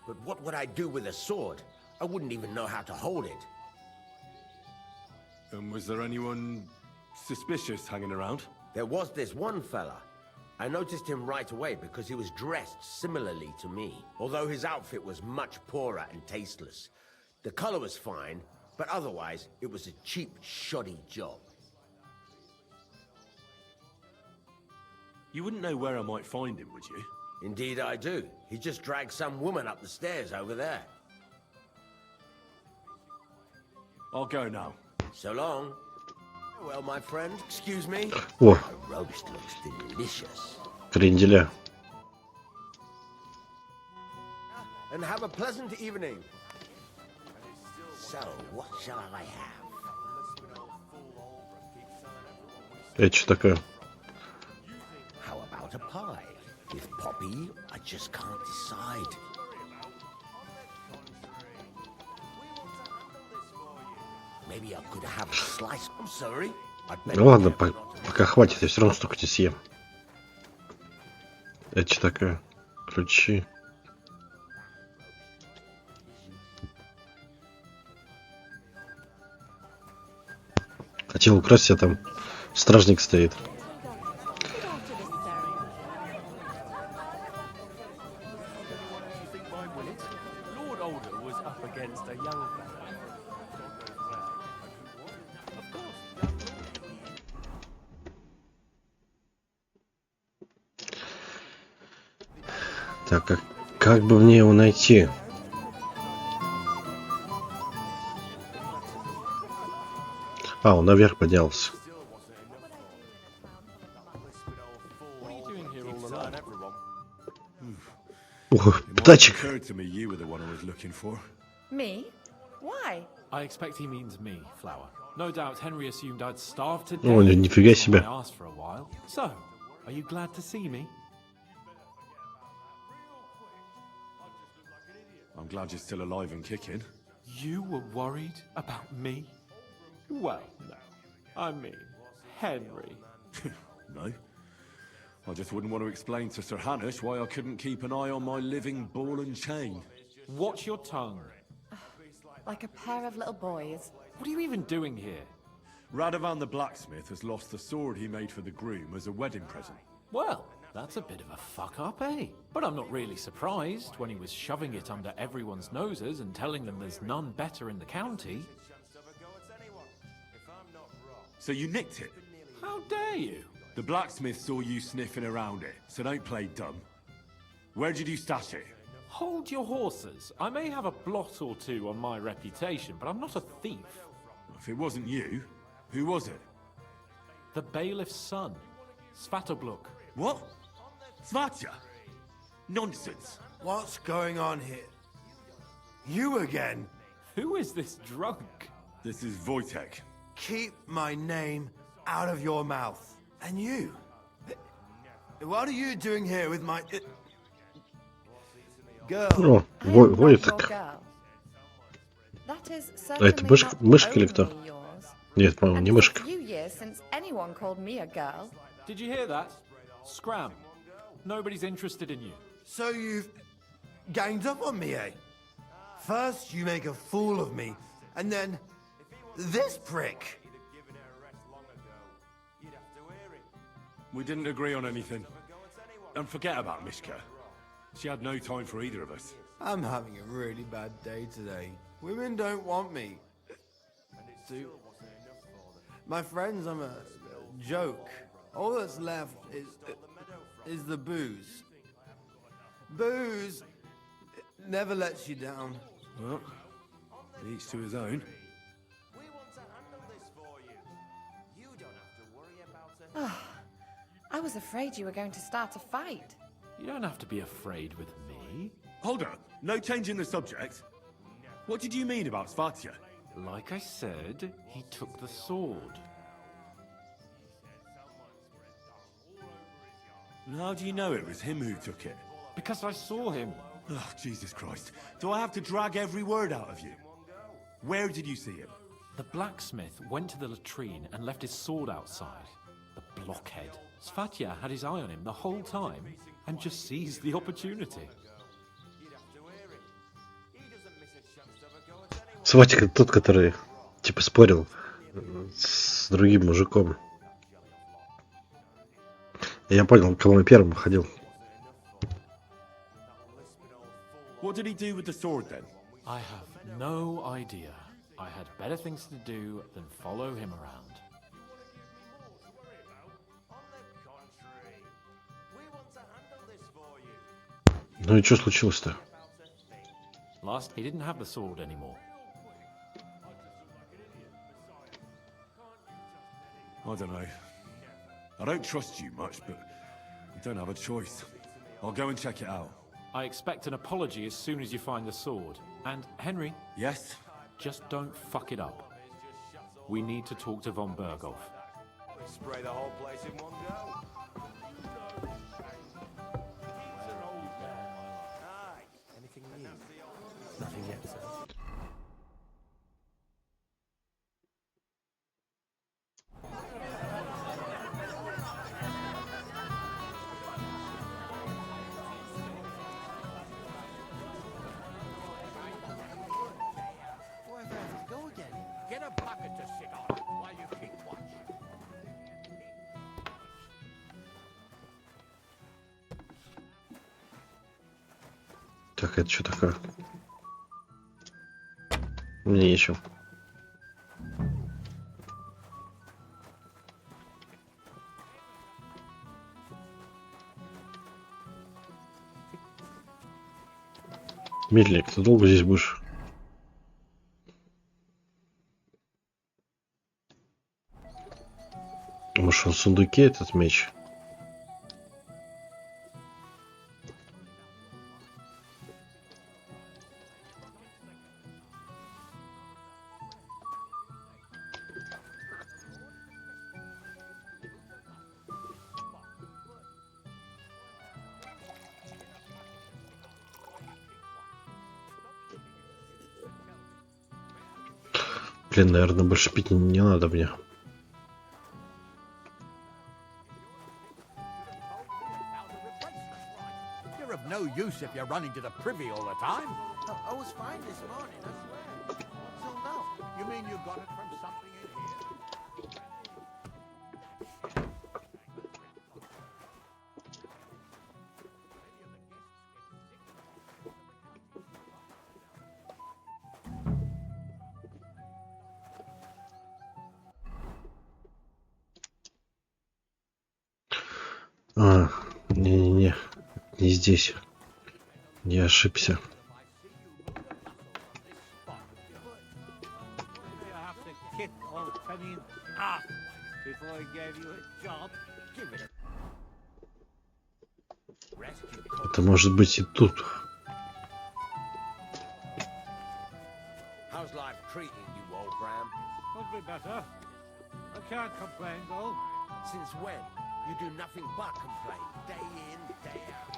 But what would I do with a sword? I wouldn't even know how to hold it. And was there anyone suspicious hanging around? There was this one fella. I noticed him right away because he was dressed similarly to me, although his outfit was much poorer and tasteless. The color was fine, but otherwise it was a cheap, shoddy job. You wouldn't know where I might find him, would you? Indeed I do. He just dragged some woman up the stairs over there. I'll go now. So long. Well, my friend, excuse me. О, The roast looks delicious. кренделя. And have a pleasant evening. So, what shall I have? Это что такое? How about a pie? With poppy, I just can't decide. Maybe I could have a slice. I'm sorry. Ну ладно, пока хватит, я все равно столько не съем. Это что такое? Ключи. Хотел украсть, а там стражник стоит. Так, как бы мне его найти? А, он наверх поднялся. Ох, птачек. Me? Why? I expect he means me, Flower. No doubt Henry assumed I'd starved to death. О, нифига себе. I asked for a while. So, are you glad to see me? I'm glad you're still alive and kicking. You were worried about me? Well, no. I mean, Henry. No. I just wouldn't want to explain to Sir Hanush why I couldn't keep an eye on my living ball and chain. Watch your tongue. Like a pair of little boys. What are you even doing here? Radovan the blacksmith has lost the sword he made for the groom as a wedding present. Well, that's a bit of a fuck-up, eh? But I'm not really surprised when he was shoving it under everyone's noses and telling them there's none better in the county. So you nicked it? How dare you? The blacksmith saw you sniffing around it, so don't play dumb. Where did you stash it? Hold your horses. I may have a blot or two on my reputation, but I'm not a thief. If it wasn't you, who was it? The bailiff's son, Svatobluk. What? Svatya? Nonsense. What's going on here? You again? Who is this drunk? This is Wojtek. Keep my name out of your mouth. And you? What are you doing here with my... girl? О, Войtek. А это мышка или кто? Нет, по-моему, не мышка. Did you hear that? Scram. Nobody's interested in you. So you've ganged up on me, eh? First you make a fool of me, and then this prick. We didn't agree on anything. And forget about Mishka. She had no time for either of us. I'm having a really bad day today. Women don't want me. My friends, I'm a joke. All that's left is the booze. Booze never lets you down. Well, Each to his own. I was afraid you were going to start a fight. You don't have to be afraid with me. Hold up. No change in the subject. What did you mean about Svatya? Like I said, he took the sword. And how do you know it was him who took it? Because I saw him. Oh, Jesus Christ. Do I have to drag every word out of you? Where did you see him? The blacksmith went to the latrine and left his sword outside. The blockhead. Svatya had his eye on him the whole time and just seized the opportunity. Сватик это тот, который типа спорил с другим мужиком. Я понял, кому я первым ходил. What did he do with the sword then? I have no idea. I had better things to do than follow him around. Ну и что случилось-то? Last, he didn't have the sword anymore. I don't know. I don't trust you much, but I don't have a choice. I'll go and check it out. I expect an apology as soon as you find the sword. And, Henry? Yes? Just don't fuck it up. We need to talk to von Berghoff. Spray the whole place in one go. Anything new? Nothing yet, sir. Get a bucket to sit on while you keep watch. Так, это что такое? Мне нечего. Мельник, ты долго здесь будешь? Может, он в сундуке, этот меч? Блин, наверное, больше пить не надо мне. You're of no use if you're running to the privy all the time. I was fine this morning, I swear. Till now. You mean you got it from something in here? А, не-не-не, не здесь. Я ошибся. Это может быть и тут. How's life treating you, old Graham? Could be better. I can't complain though. Since when? You do nothing but complain, day in, day out.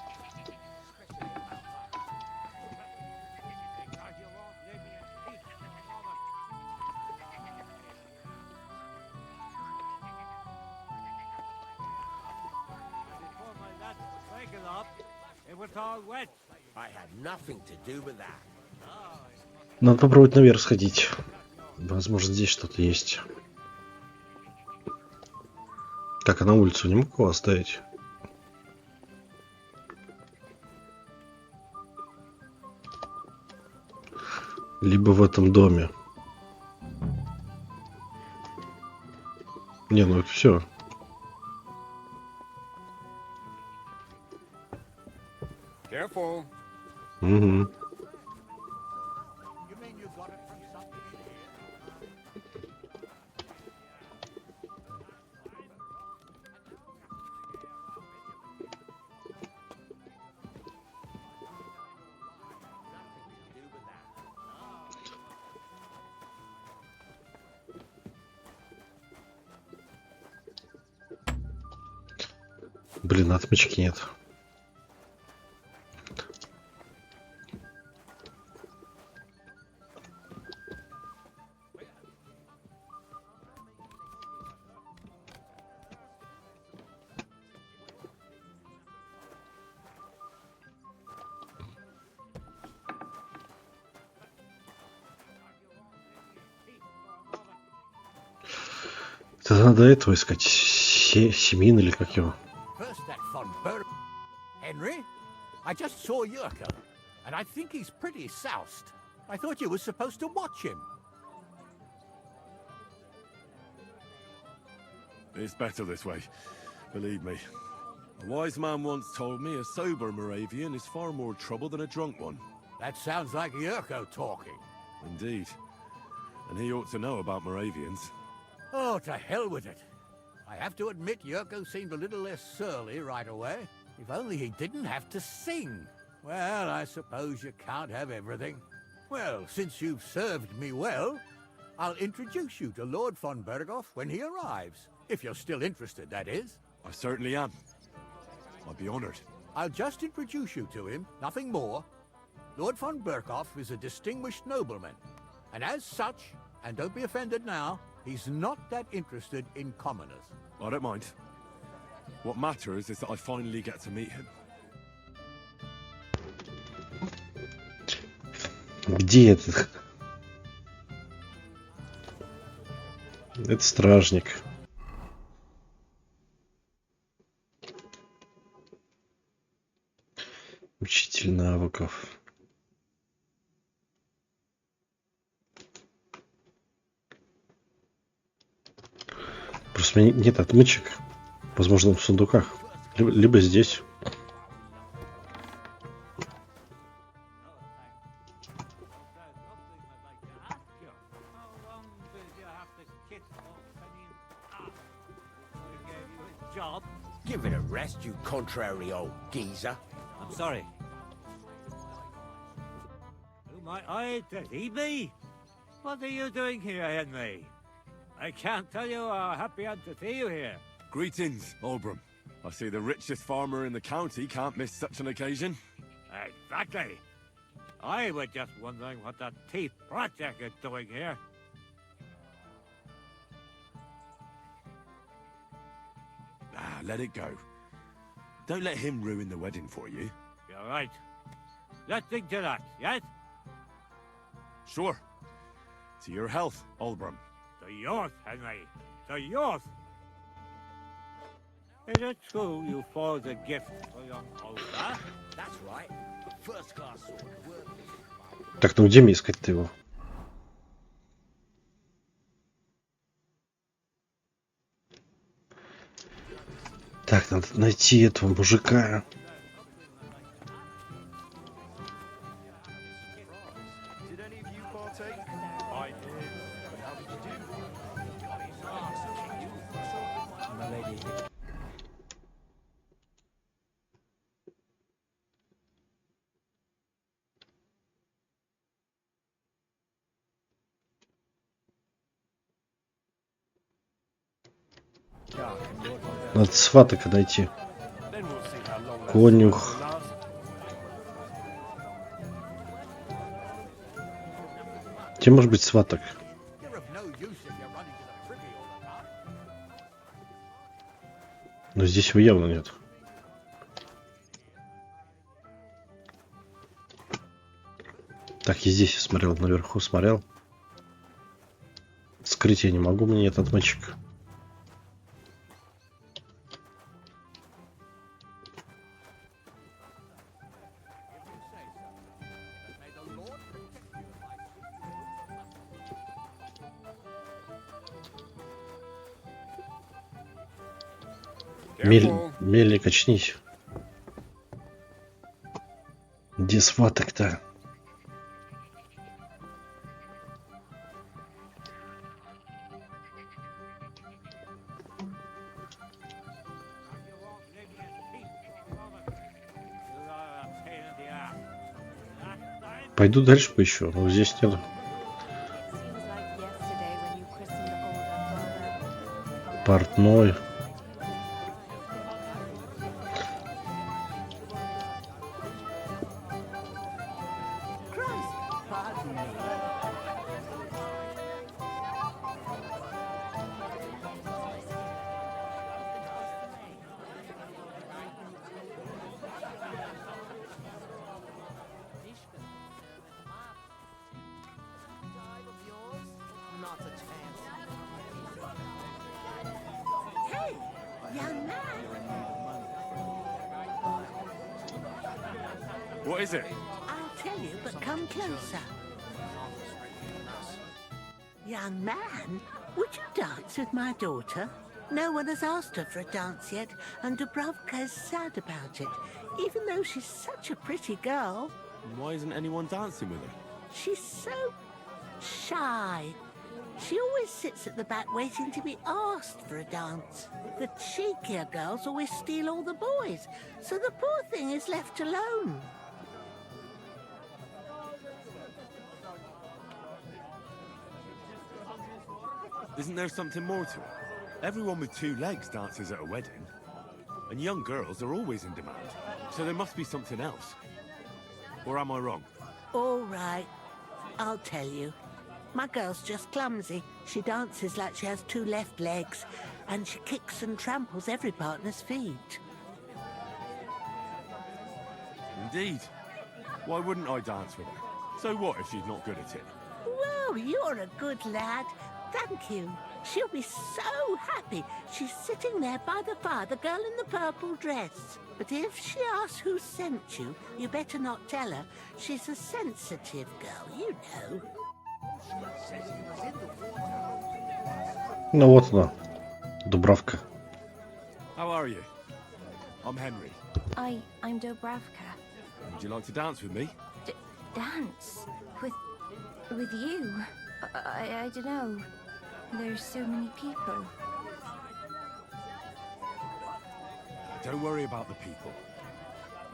I had nothing to do with that. Надо попробовать наверх сходить. Возможно, здесь что-то есть. Так, а на улицу не могу его оставить? Либо в этом доме. Не, ну это все. Careful. Угу. You mean you got it from Блин, отмычки нет. Это надо этого искать. Семин или как его? First that von Henry, I just saw Yurko, and I think he's pretty soused. I thought you were supposed to watch him. It's better this way, believe me. A wise man once told me a sober Moravian is far more trouble than a drunk one. That sounds like Yurko talking. Indeed. And he ought to know about Moravians. Oh, to hell with it. I have to admit Yurko seemed a little less surly right away. If only he didn't have to sing. Well, I suppose you can't have everything. Well, since you've served me well, I'll introduce you to Lord von Berghoff when he arrives. If you're still interested, that is. I certainly am. I'd be honored. I'll just introduce you to him, nothing more. Lord von Berghoff is a distinguished nobleman. And as such, and don't be offended now, he's not that interested in commoners. I don't mind. What matters is that I finally get to meet him. Где этот? Это стражник. Учитель навыков. Просто у меня нет отмычек. Возможно, в сундуках. Либо здесь. Give it a rest, you contrary old geezer. I'm sorry. Who might I deceive me? What are you doing here, Henry? I can't tell you how happy I'm to see you here. Greetings, Oldbrum. I see the richest farmer in the county can't miss such an occasion. Exactly. I was just wondering what that thief project is doing here. Ah, let it go. Don't let him ruin the wedding for you. You're right. Let's think to that, yes? Sure. To your health, Oldbrum. To yours, Henry. To yours. Is it true you forged a gift for young Olga? That's right. First class sword. Так, ну где мне искать-то его? Так, надо найти этого мужика. Надо сватака найти. Конюх. Где может быть сваток? Но здесь его явно нет. Так, и здесь я смотрел, наверху смотрел. Скрыть я не могу, у меня нет отмычек. Мельник, очнись. Где сваток-то? Пойду дальше поищу, но здесь нету. Портной. Young man. What is it? I'll tell you, but come closer. Young man, would you dance with my daughter? No one has asked her for a dance yet, and Dubrovka is sad about it, even though she's such a pretty girl. Why isn't anyone dancing with her? She's so shy. She always sits at the back waiting to be asked for a dance. The cheekier girls always steal all the boys, so the poor thing is left alone. Isn't there something more to it? Everyone with two legs dances at a wedding. And young girls are always in demand. So there must be something else. Or am I wrong? All right, I'll tell you. My girl's just clumsy. She dances like she has two left legs, and she kicks and tramples every partner's feet. Indeed. Why wouldn't I dance with her? So what if she's not good at it? Well, you're a good lad. Thank you. She'll be so happy. She's sitting there by the fire, the girl in the purple dress. But if she asks who sent you, you better not tell her. She's a sensitive girl, you know. Ну вот она, Дубравка. How are you? I'm Henry. I'm Dobravka. Would you like to dance with me? Dance? With you? I don't know. There's so many people. Don't worry about the people.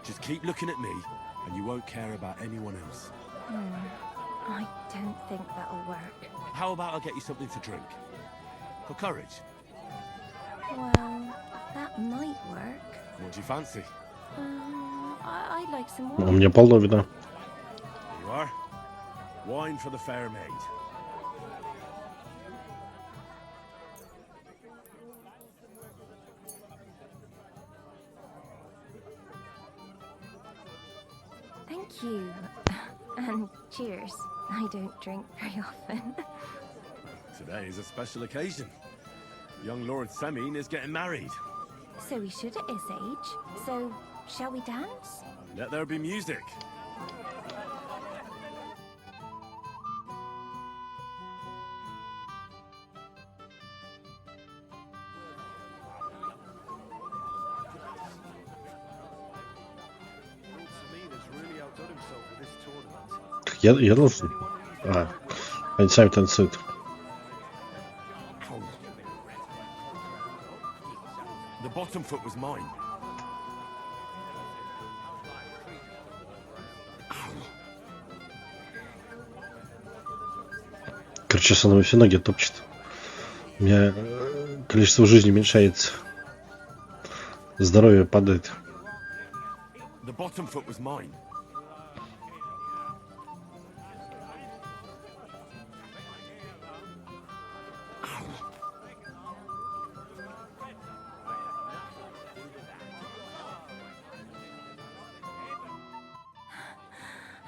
Just keep looking at me, and you won't care about anyone else. I don't think that'll work. How about I get you something to drink? For courage? Well, that might work. What do you fancy? I'd like some У wine. меня полно вина. You are? Wine for the fair maid. Thank you. And cheers. I don't drink very often. Today is a special occasion. Young Lord Semin is getting married. So we should at his age. So, shall we dance? Let there be music. Я должен... они сами танцуют. The bottom foot was mine. Короче, сейчас она во все ноги топчет. У меня количество жизни уменьшается. Здоровье падает. The bottom foot was mine.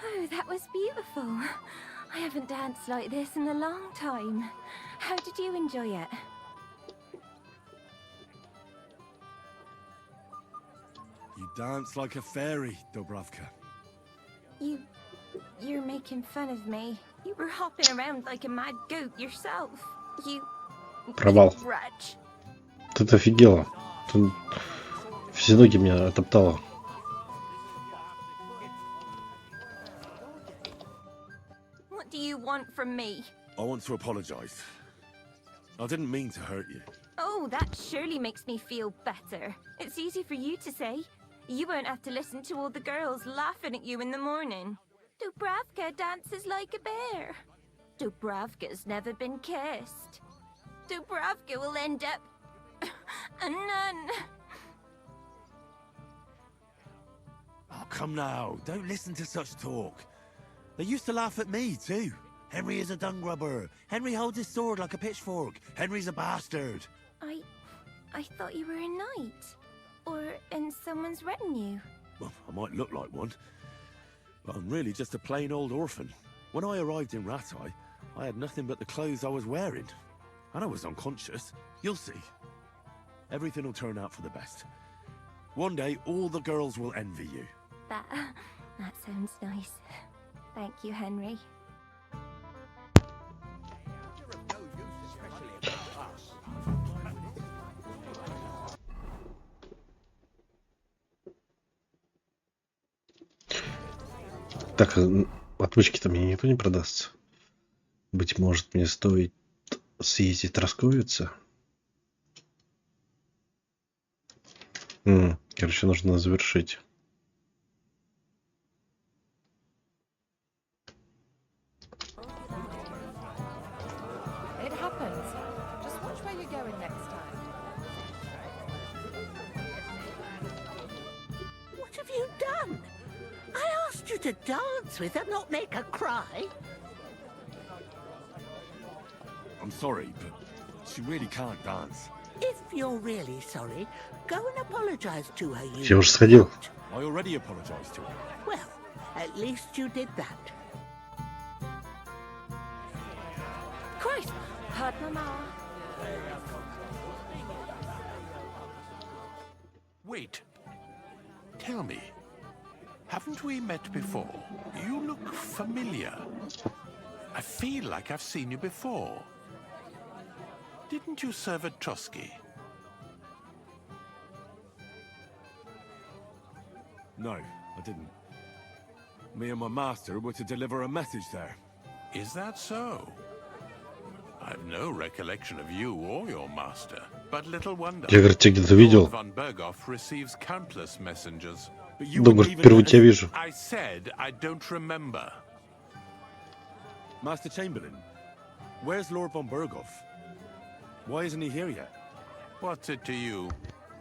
Oh, that was beautiful. I haven't danced like this in a long time. How did you enjoy it? You dance like a fairy, Dobravka. You're making fun of me. You were hopping around like a mad goat yourself. You Провал. grudge. Ты офигела. Ты все ноги меня оттоптала. What do you want from me? I want to apologize. I didn't mean to hurt you. Oh, that surely makes me feel better. It's easy for you to say. You won't have to listen to all the girls laughing at you in the morning. Dubravka dances like a bear. Dubravka's never been kissed. Dubravka will end up a nun. Oh, come now. Don't listen to such talk. They used to laugh at me, too. Henry is a dung grubber. Henry holds his sword like a pitchfork. Henry's a bastard. I thought you were a knight. Or in someone's retinue. Well, I might look like one. But I'm really just a plain old orphan. When I arrived in Ratai, I had nothing but the clothes I was wearing. And I was unconscious. You'll see. Everything will turn out for the best. One day, all the girls will envy you. That sounds nice. Thank you, Henry. Так, отмычки-то мне никто не продастся. Быть может, мне стоит съездить расковиться? Короче, нужно завершить. It happens. Just watch where you're going next time. What have you done? I asked you to dance with her, not make her cry. I'm sorry, but she really can't dance. If you're really sorry, go and apologize to her. Я уже сходил. I already apologized to her. Well, at least you did that. Christ! Hard mama. Wait. Tell me. Haven't we met before? You look familiar. I feel like I've seen you before. Didn't you serve at Trotsky? No, I didn't. Me and my master were to deliver a message there. Is that so? I've no recollection of you or your master, but little wonder. Я, говорит, тебя где-то видел. Lord von Berghoff receives countless messengers. Думаю, впервые тебя вижу. I said I don't remember. Master Chamberlain, where's Lord von Berghoff? Why isn't he here yet? What's it to you?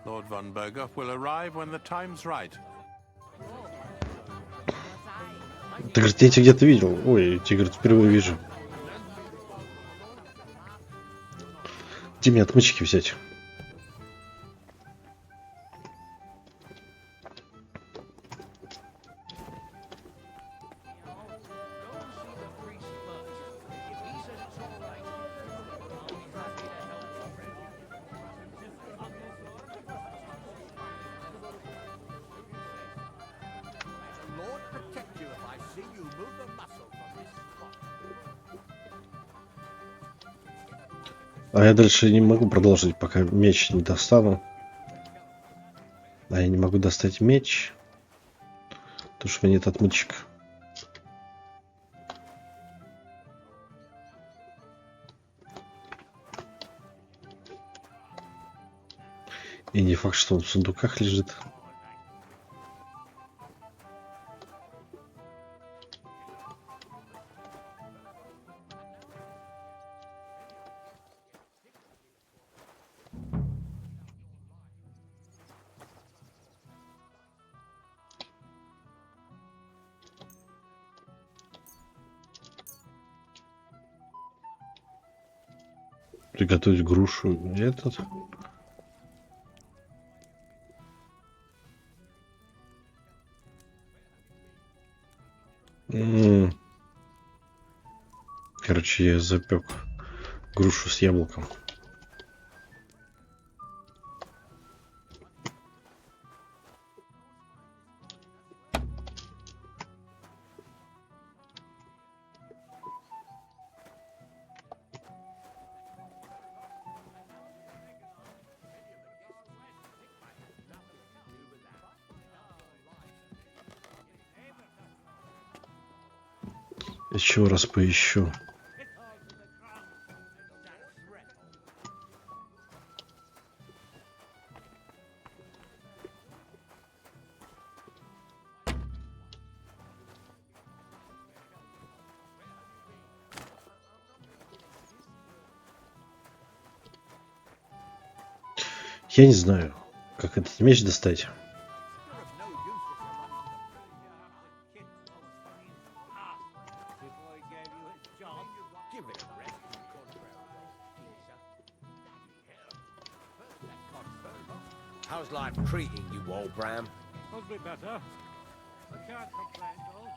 Lord von Berghoff will arrive when the time's right. Ты, говорит, я тебя где-то видел. Ой, я тебя, говорит, впервые вижу. Где мне отмычки взять? А я дальше не могу продолжить, пока меч не достану. А я не могу достать меч, потому что у меня нет отмычек. И не факт, что он в сундуках лежит. Приготовить грушу. Этот. Короче, я запек грушу с яблоком. Еще раз поищу. Я не знаю, как этот меч достать. How's life treating you, old Bram? Could be better. I can't complain though.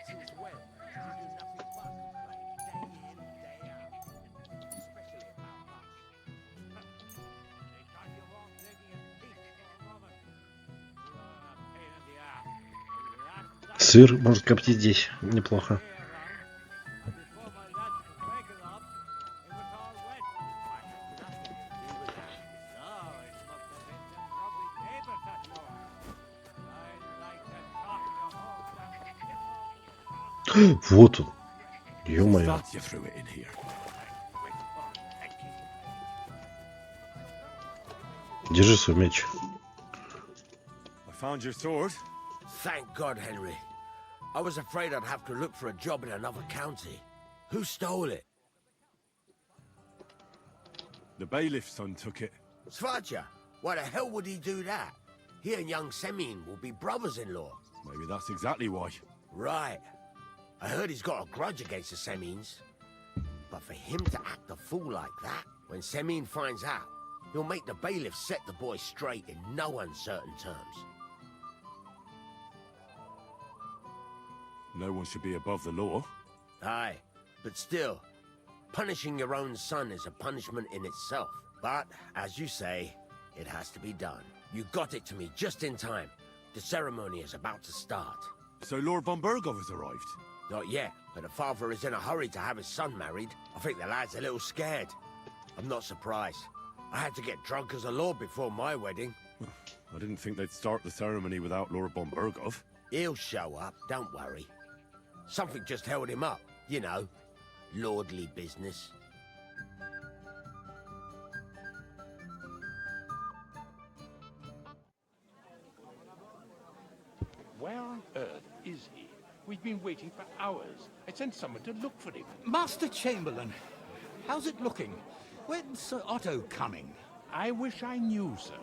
Since when? You do nothing but complain, day in, day out. Especially about lunch. Anytime you want things Сыр может коптить здесь неплохо. Вот он. Ё-моё. Держи свой меч. I found your sword. Thank God, Henry. I was afraid I'd have to look for a job in another county. Who stole it? The bailiff's son took it. Svadja? Why the hell would he do that? He and young Semyon will be brothers-in-law. Maybe that's exactly why. Right. I heard he's got a grudge against the Semyons. But for him to act a fool like that, when Semyon finds out, he'll make the bailiff set the boy straight in no uncertain terms. No one should be above the law. Aye, but still, punishing your own son is a punishment in itself. But, as you say, it has to be done. You got it to me just in time. The ceremony is about to start. So Lord von Bergov has arrived? Not yet, but the father is in a hurry to have his son married. I think the lad's a little scared. I'm not surprised. I had to get drunk as a lord before my wedding. I didn't think they'd start the ceremony without Lord von Bergov. He'll show up, don't worry. Something just held him up, you know. Lordly business. Where on earth is he? We've been waiting for hours. I sent someone to look for him. Master Chamberlain, how's it looking? When's Sir Otto coming? I wish I knew, sir.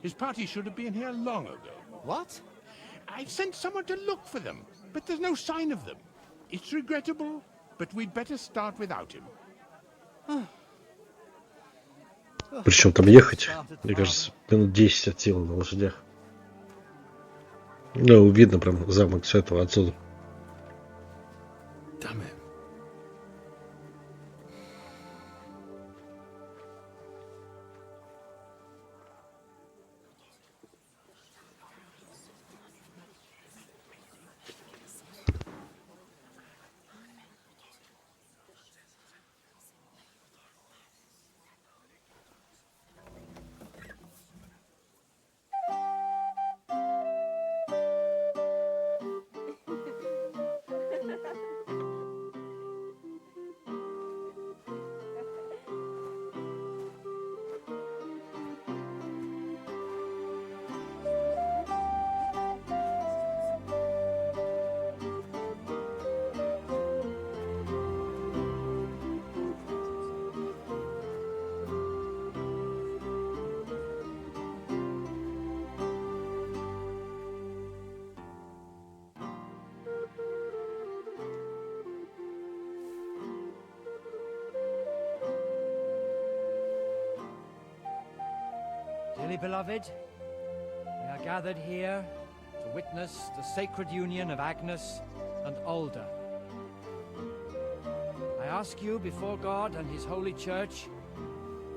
His party should have been here long ago. What? I sent someone to look for them, but there's no sign of them. It's regrettable, but we'd better start without him. Причем там ехать, мне кажется, минут 10 от силы на лошадях. Ну, видно прям замок с этого отсюда. Damn it. Dearly beloved, we are gathered here to witness the sacred union of Agnes and Alda. I ask you before God and His holy church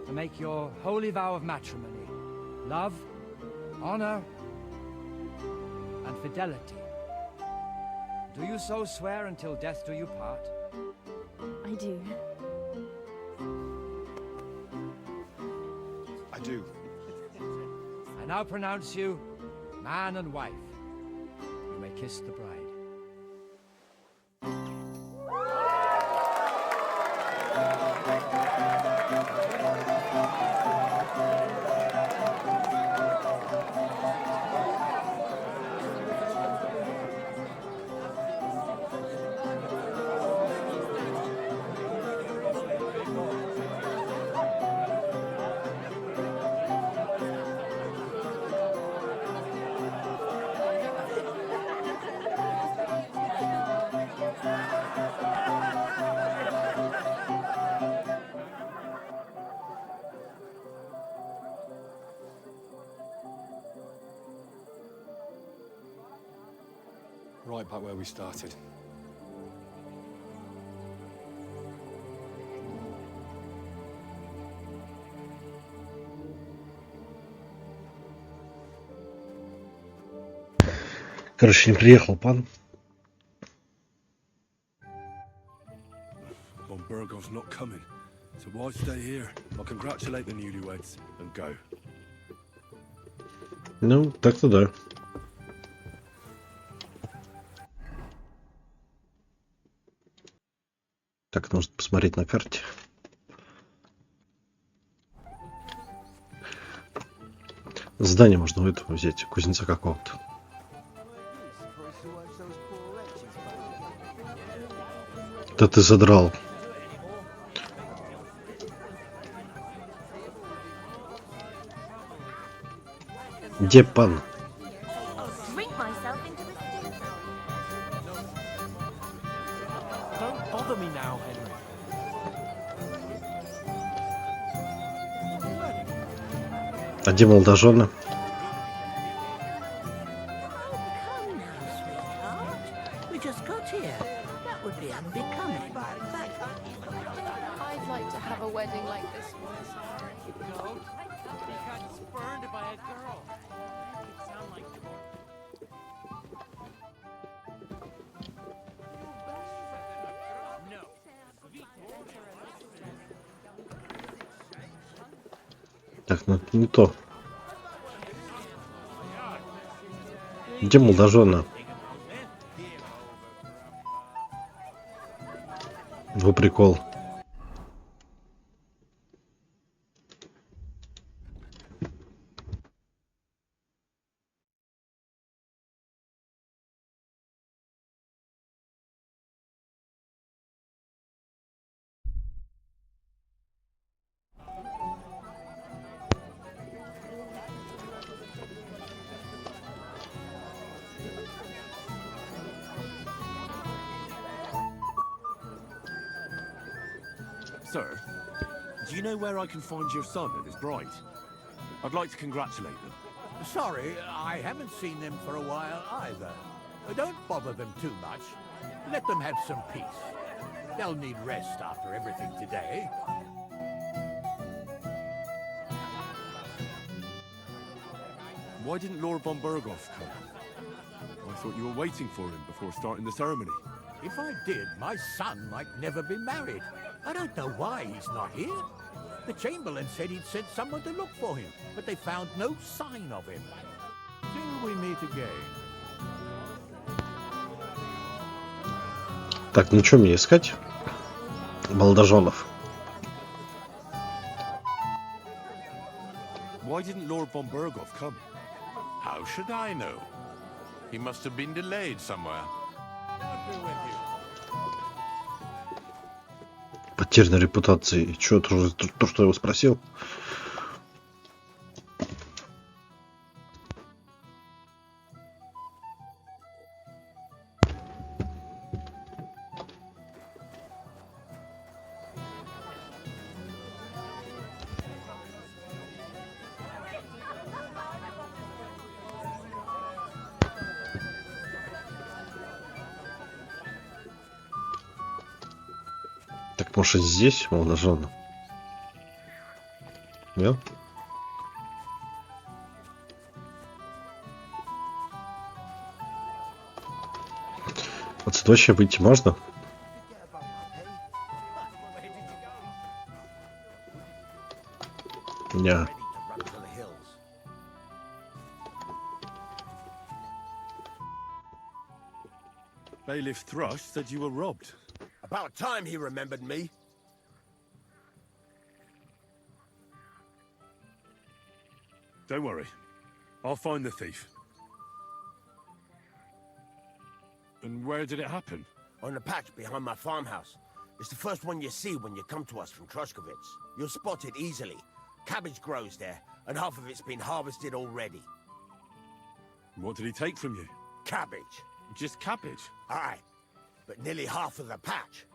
to make your holy vow of matrimony, love, honor, and fidelity. Do you so swear until death do you part? I do. I do. I now pronounce you man and wife. You may kiss the bride. Right back where we started. Короче, не приехал пан. Von Burgov's not coming, so why stay here? I'll congratulate the newlyweds and go. Ну, так-то да. Так, нужно посмотреть на карте. Здание можно у этого взять, кузнеца какого-то. Да ты задрал. Где пан? Drink myself into the stew. Don't bother me now, Henry. А где молодожены? We just got here. That would be unbecoming. I'd like to have a wedding like this one. No, he got spurned by a girl. It sounds like Так, ну это не то. Где молодожены? Во прикол. Sir, do you know where I can find your son and his bride? I'd like to congratulate them. Sorry, I haven't seen them for a while either. Don't bother them too much. Let them have some peace. They'll need rest after everything today. Why didn't Lord von Burgov come? I thought you were waiting for him before starting the ceremony. If I did, my son might never be married. I don't know why he's not here. The Chamberlain said he'd sent someone to look for him, but they found no sign of him. Till we meet again. Так, ну что мне искать? Молодоженов. Why didn't Lord von Burgov come? How should I know? He must have been delayed somewhere. Потерянной репутации. Чё, то, что я его спросил? Так, может, здесь молодожены? Нет? Отсюда вообще выйти можно? Не. Bailiff Thrush said you were robbed. About time he remembered me. Don't worry. I'll find the thief. And where did it happen? On the patch behind my farmhouse. It's the first one you see when you come to us from Trushkovitz. You'll spot it easily. Cabbage grows there, and half of it's been harvested already. What did he take from you? Cabbage. Just cabbage? Aye, but nearly half of the patch.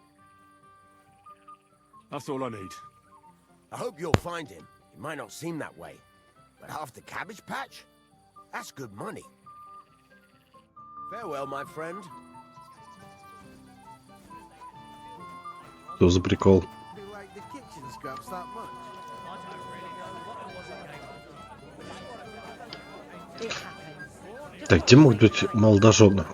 That's all I need. I hope you'll find him. It might not seem that way, but half the cabbage patch? That's good money. Farewell, my friend. Что за прикол? Так, где могут быть молодожены?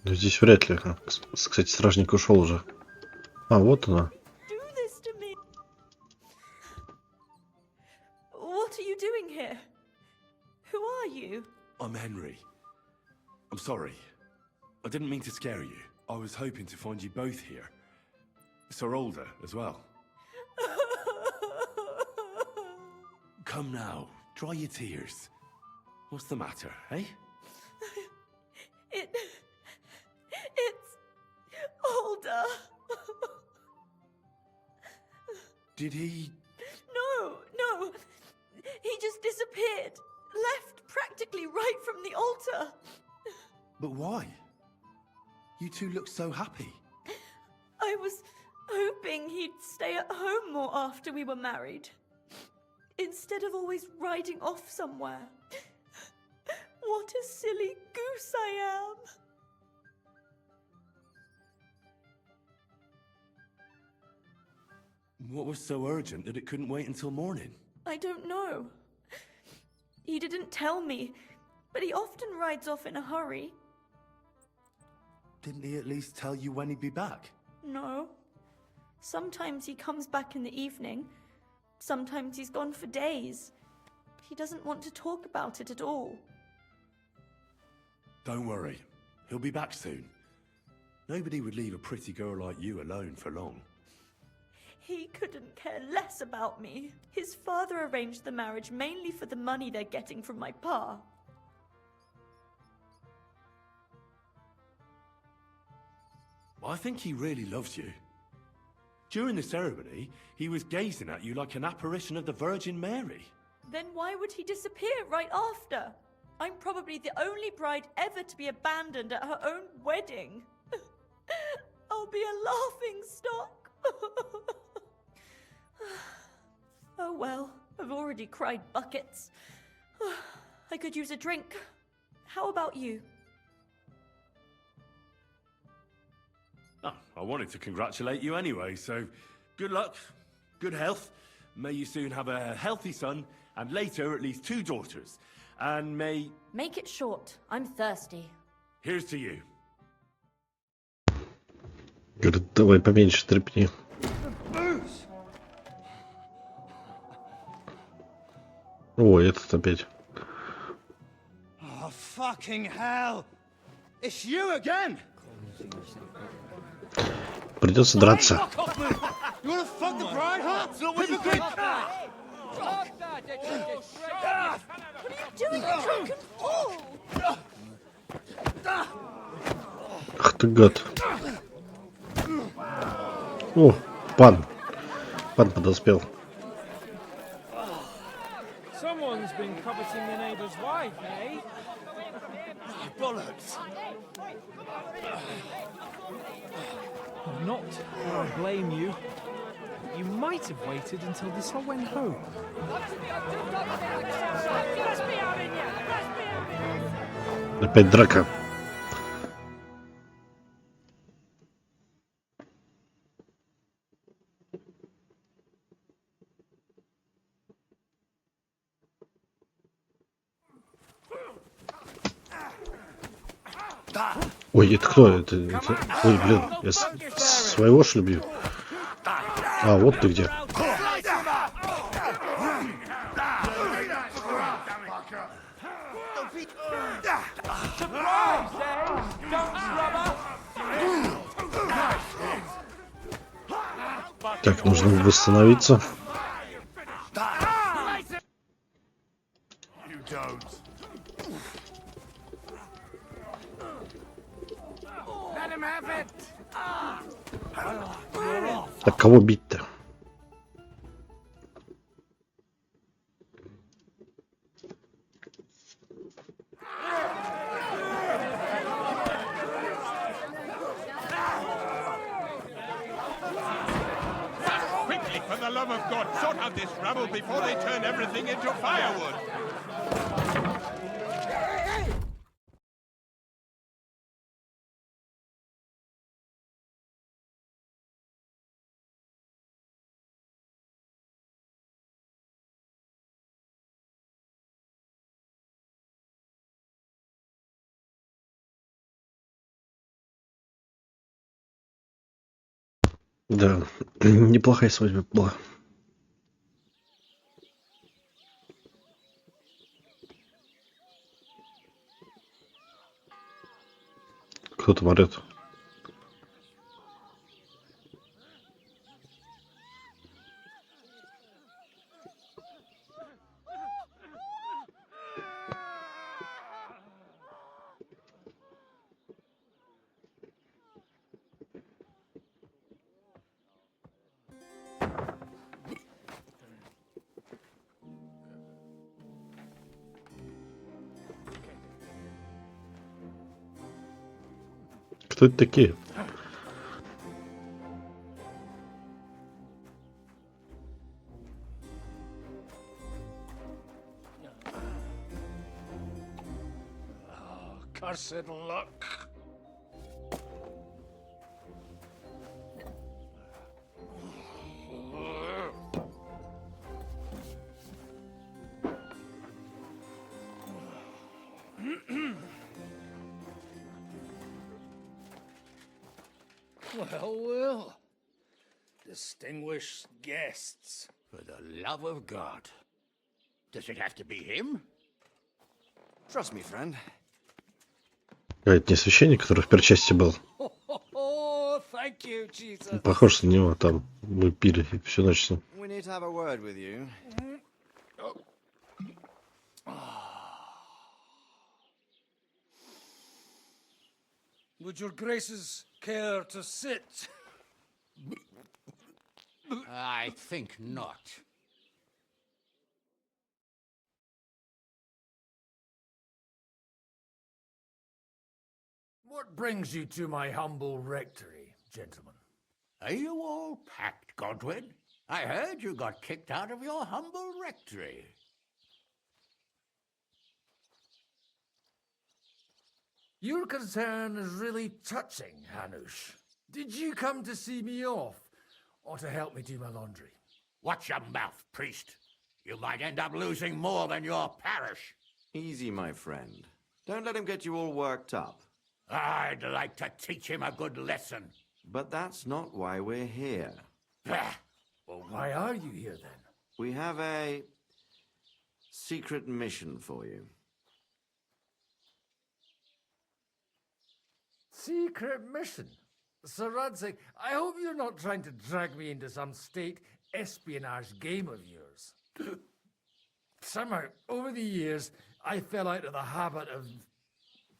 Ну, здесь вряд ли. Кстати, стражник ушел уже. А, вот она. What are you doing here? Who are you? I'm Henry. I'm sorry. I didn't mean to scare you. I was hoping to find you both here. Sir Older as well. Come now, dry your tears. What's the matter, eh? It's Older. Did he... No. He just disappeared. Left practically right from the altar. But why? You two look so happy. I was hoping he'd stay at home more after we were married. Instead of always riding off somewhere. What a silly goose I am. What was so urgent that it couldn't wait until morning? I don't know. He didn't tell me, but he often rides off in a hurry. Didn't he at least tell you when he'd be back? No. Sometimes he comes back in the evening. Sometimes he's gone for days. He doesn't want to talk about it at all. Don't worry. He'll be back soon. Nobody would leave a pretty girl like you alone for long. He couldn't care less about me. His father arranged the marriage mainly for the money they're getting from my pa. I think he really loves you. During the ceremony, he was gazing at you like an apparition of the Virgin Mary. Then why would he disappear right after? I'm probably the only bride ever to be abandoned at her own wedding. I'll be a laughing stock. Oh well, I've already cried buckets. I could use a drink. How about you? Oh, I wanted to congratulate you anyway, so good luck, good health. May you soon have a healthy son, and later at least 2 daughters. And may... Make it short. I'm thirsty. Here's to you. Говорит, давай поменьше трепни. О, этот опять. Oh, fucking hell! It's you again! Придется драться. You wanna fuck the bride, huh? Hypocrite! What are you doing, you drunken fool? Ах ты гад. О, пан. Пан подоспел. Someone's been coveting the neighbour's wife, eh? Bollocks! Not that I blame you. You might have waited until this all went home. Опять драка. Ой, это кто? Это... Ой, блин, я своего ж люблю. А, вот ты где. Так, нужно восстановиться. Так, кого бить-то? Quickly, for the love of God, sort out this rabble before they turn everything into firewood! Да, неплохая свадьба была. Кто-то орет. Кто это такие? Cursed luck. Well. Distinguished guests. For the love of God. Does it have to be him? Trust me, friend. А это не священник, который в первой части был. Oh, thank you, Jesus. Похож на него, там мы пили всю ночь с ним. We need to have a word with you. Would your graces care to sit? I think not. What brings you to my humble rectory, gentlemen? Are you all packed, Godwin? I heard you got kicked out of your humble rectory. Your concern is really touching, Hanush. Did you come to see me off, or to help me do my laundry? Watch your mouth, priest. You might end up losing more than your parish. Easy, my friend. Don't let him get you all worked up. I'd like to teach him a good lesson. But that's not why we're here. Well, why are you here, then? We have a secret mission for you. Secret mission? Sir Radzig, I hope you're not trying to drag me into some state espionage game of yours. Somehow, over the years, I fell out of the habit of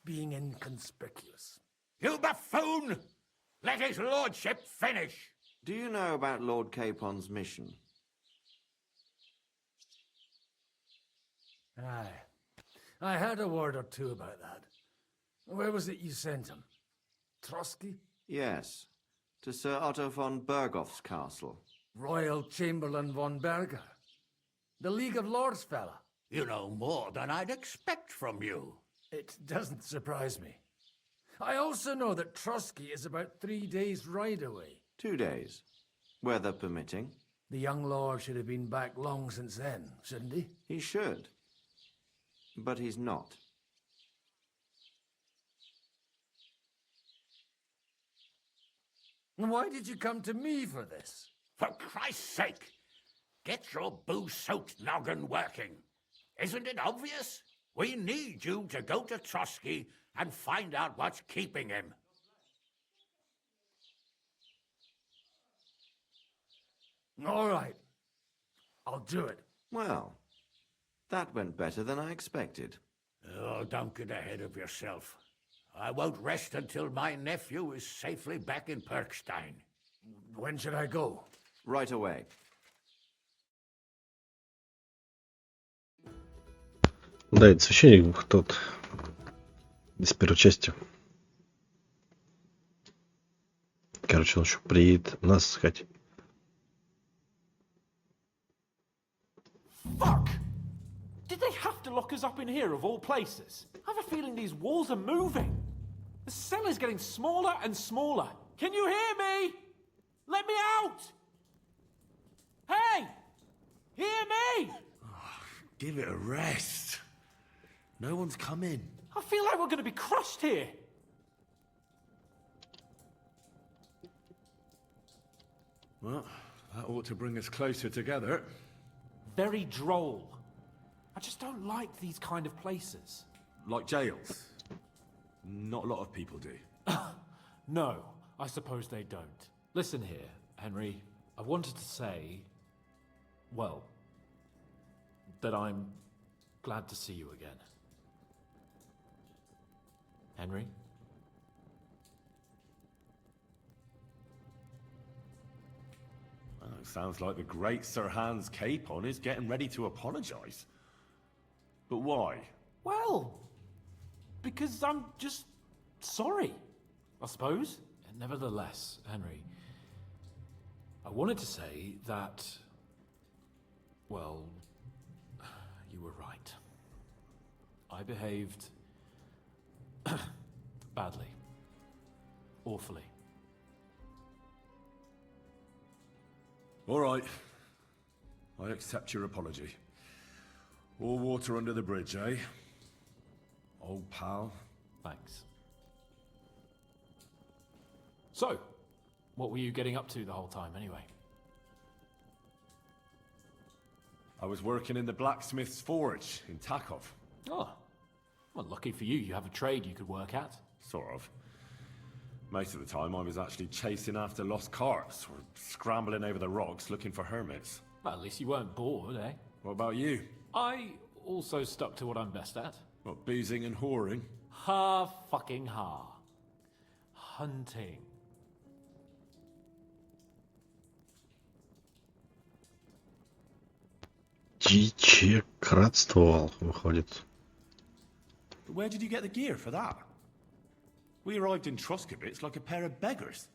being inconspicuous. You buffoon! Let his lordship finish! Do you know about Lord Capon's mission? Aye. I heard a word or two about that. Where was it you sent him? Trotsky? Yes, to Sir Otto von Bergoff's castle. Royal Chamberlain von Berger. The League of Lords fella. You know more than I'd expect from you. It doesn't surprise me. I also know that Trotsky is about 3 days' ride away. 2 days, weather permitting. The young lord should have been back long since then, shouldn't he? He should. But he's not. Why did you come to me for this? For Christ's sake, get your booze-soaked noggin working. Isn't it obvious? We need you to go to Trotsky and find out what's keeping him. All right. I'll do it. Well, that went better than I expected. Oh, don't get ahead of yourself. I won't rest until my nephew is safely back in Perkstein. When should I go? Right away. Да, это священник тот из первой части. Короче, он еще приедет нас искать. Fuck! Did they have to lock us up in here of all places? I have a feeling these walls are moving. The cell is getting smaller and smaller. Can you hear me? Let me out! Hey! Hear me! Give it a rest. No one's come in. I feel like we're going to be crushed here. Well, that ought to bring us closer together. Very droll. I just don't like these kind of places. Like jails. Not a lot of people do. No, I suppose they don't. Listen here, Henry. I wanted to say, well, that I'm glad to see you again. Henry? Well, it sounds like the great Sir Hans Capon is getting ready to apologize. But why? Well, because I'm just sorry, I suppose. And nevertheless, Henry, I wanted to say that, well, you were right. I behaved badly. Awfully. All right. I accept your apology. All water under the bridge, eh? Old pal. Thanks. So, what were you getting up to the whole time, anyway? I was working in the blacksmith's forge in Takov. Oh. Well, lucky for you, you have a trade you could work at. Sort of. Most of the time I was actually chasing after lost carts or scrambling over the rocks looking for hermits. Well, at least you weren't bored, eh? What about you? I also stuck to what I'm best at. What, boozing and whoring? Fucking Hunting. Дичекратствовал, выходит. Where did you get the gear for that? We arrived in Troskowitz like a pair of beggars.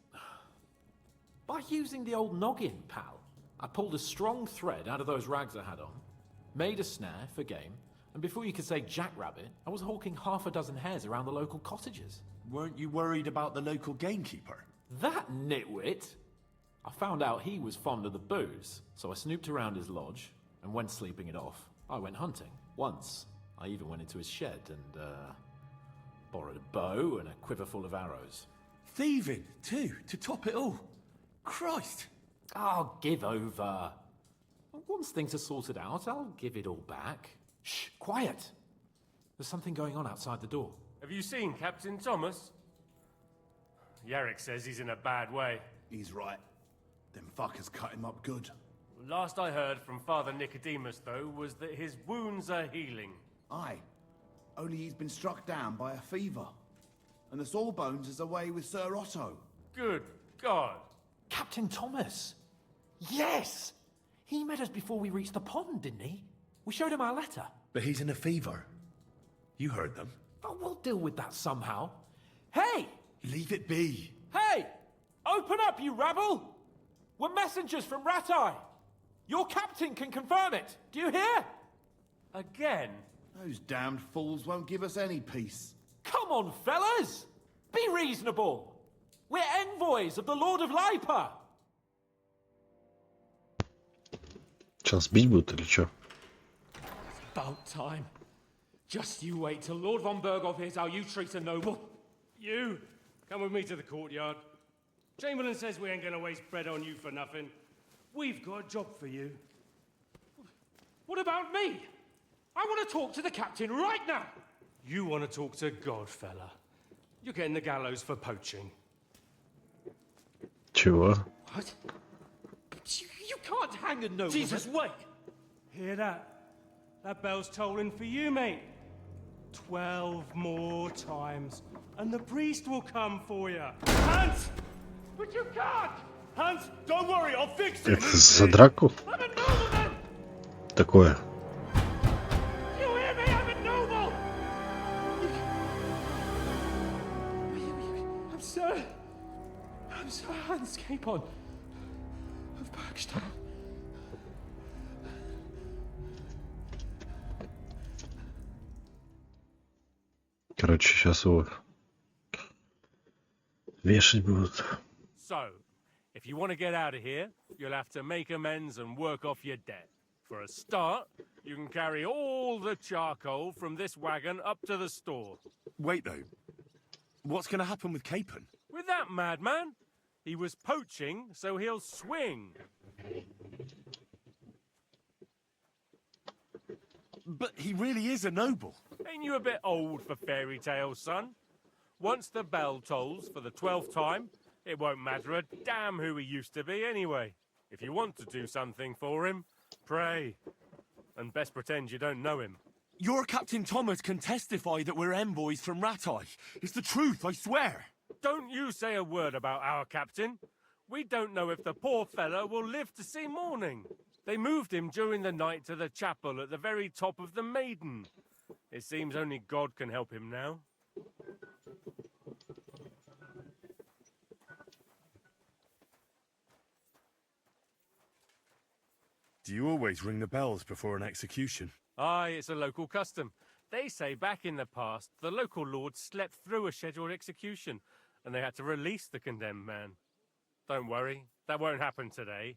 By using the old noggin, pal. I pulled a strong thread out of those rags I had on, made a snare for game, and before you could say jackrabbit, I was hawking half a dozen hares around the local cottages. Weren't you worried about the local gamekeeper? That nitwit! I found out he was fond of the booze, so I snooped around his lodge, and when sleeping it off, I went hunting. Once, I even went into his shed and, borrowed a bow and a quiver full of arrows. Thieving, too, to top it all. Christ! Oh, give over. Once things are sorted out, I'll give it all back. Shh, quiet! There's something going on outside the door. Have you seen Captain Thomas? Yarrick says he's in a bad way. He's right. Them fuckers cut him up good. Last I heard from Father Nicodemus, though, was that his wounds are healing. Aye. Only he's been struck down by a fever. And the Sawbones is away with Sir Otto. Good God. Captain Thomas! Yes! He met us before we reached the pond, didn't he? We showed him our letter. But he's in a fever. You heard them. Oh, we'll deal with that somehow. Hey! Leave it be. Hey! Open up, you rabble! We're messengers from Ratai. Your captain can confirm it. Do you hear? Again? Those damned fools won't give us any peace. Come on, fellas! Be reasonable! We're envoys of the Lord of Lipa! Сейчас бить будут или что? About time. Just you wait till Lord von Berghoff hears how you treat a noble. You, come with me to the courtyard. Chamberlain says we ain't gonna waste bread on you for nothing. We've got a job for you. What about me? I want to talk to the captain right now. You want to talk to God, fella. You're getting the gallows for poaching. Чего? What? You can't hang a nobleman. Jesus, wait! Hear that? That bell's tolling for you, mate. 12 more times, and the priest will come for you. Hans! But you can't! Hans, don't worry, I'll fix it! Это за драку? Такое. You hear me? I'm a noble! I'm Sir Hans Capon of Bergstein. Короче, сейчас его вешать будут. So, if you want to get out of here, you'll have to make amends and work off your debt. For a start, you can carry all the charcoal from this wagon up to the store. Wait, though. What's going to happen with Capon? With that madman? He was poaching, so he'll swing. But he really is a noble. Ain't you a bit old for fairy tales, son? Once the bell tolls for the 12th time, it won't matter a damn who he used to be anyway. If you want to do something for him, pray. And best pretend you don't know him. Your Captain Thomas can testify that we're envoys from Ratai. It's the truth, I swear. Don't you say a word about our captain. We don't know if the poor fellow will live to see morning. They moved him during the night to the chapel at the very top of the Maiden. It seems only God can help him now. Do you always ring the bells before an execution? Aye, it's a local custom. They say back in the past, the local lord slept through a scheduled execution, and they had to release the condemned man. Don't worry, that won't happen today.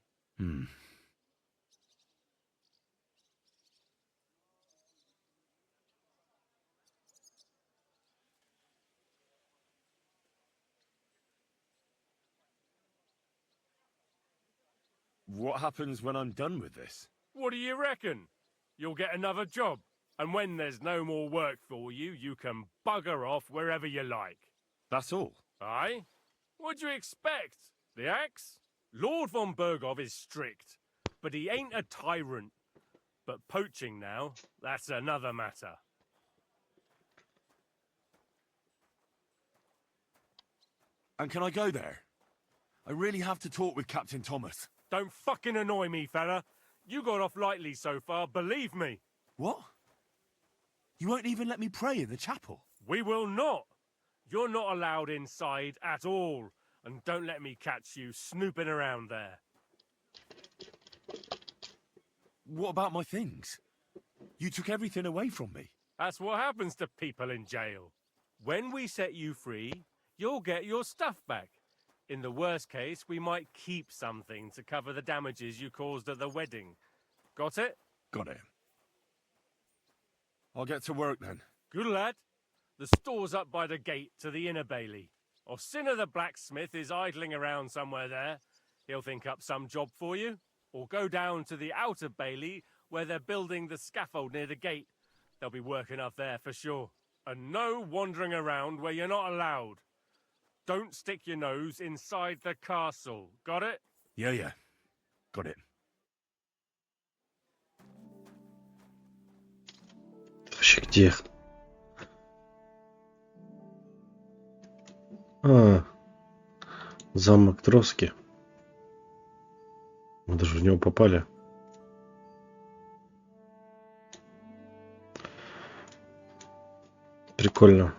What happens when I'm done with this? What do you reckon? You'll get another job, and when there's no more work for you, you can bugger off wherever you like. That's all? Aye? What'd you expect? The axe? Lord von Bergov is strict, but he ain't a tyrant. But poaching now, that's another matter. And can I go there? I really have to talk with Captain Thomas. Don't fucking annoy me, fella. You got off lightly so far, believe me. What? You won't even let me pray in the chapel? We will not. You're not allowed inside at all. And don't let me catch you snooping around there. What about my things? You took everything away from me. That's what happens to people in jail. When we set you free, you'll get your stuff back. In the worst case, we might keep something to cover the damages you caused at the wedding. Got it? Got it. I'll get to work then. Good lad. The store's up by the gate to the inner bailey. Orsina the blacksmith is idling around somewhere there. He'll think up some job for you. Or go down to the outer bailey where they're building the scaffold near the gate. They'll be working up there for sure. And no wandering around where you're not allowed. Don't stick your nose inside the castle. Got it? Yeah. Got it. Вообще где? Замок Троски. Мы даже в него попали. Прикольно.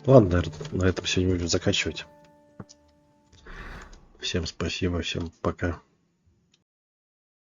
Ладно, наверное, на этом сегодня будем заканчивать. Всем спасибо, всем пока.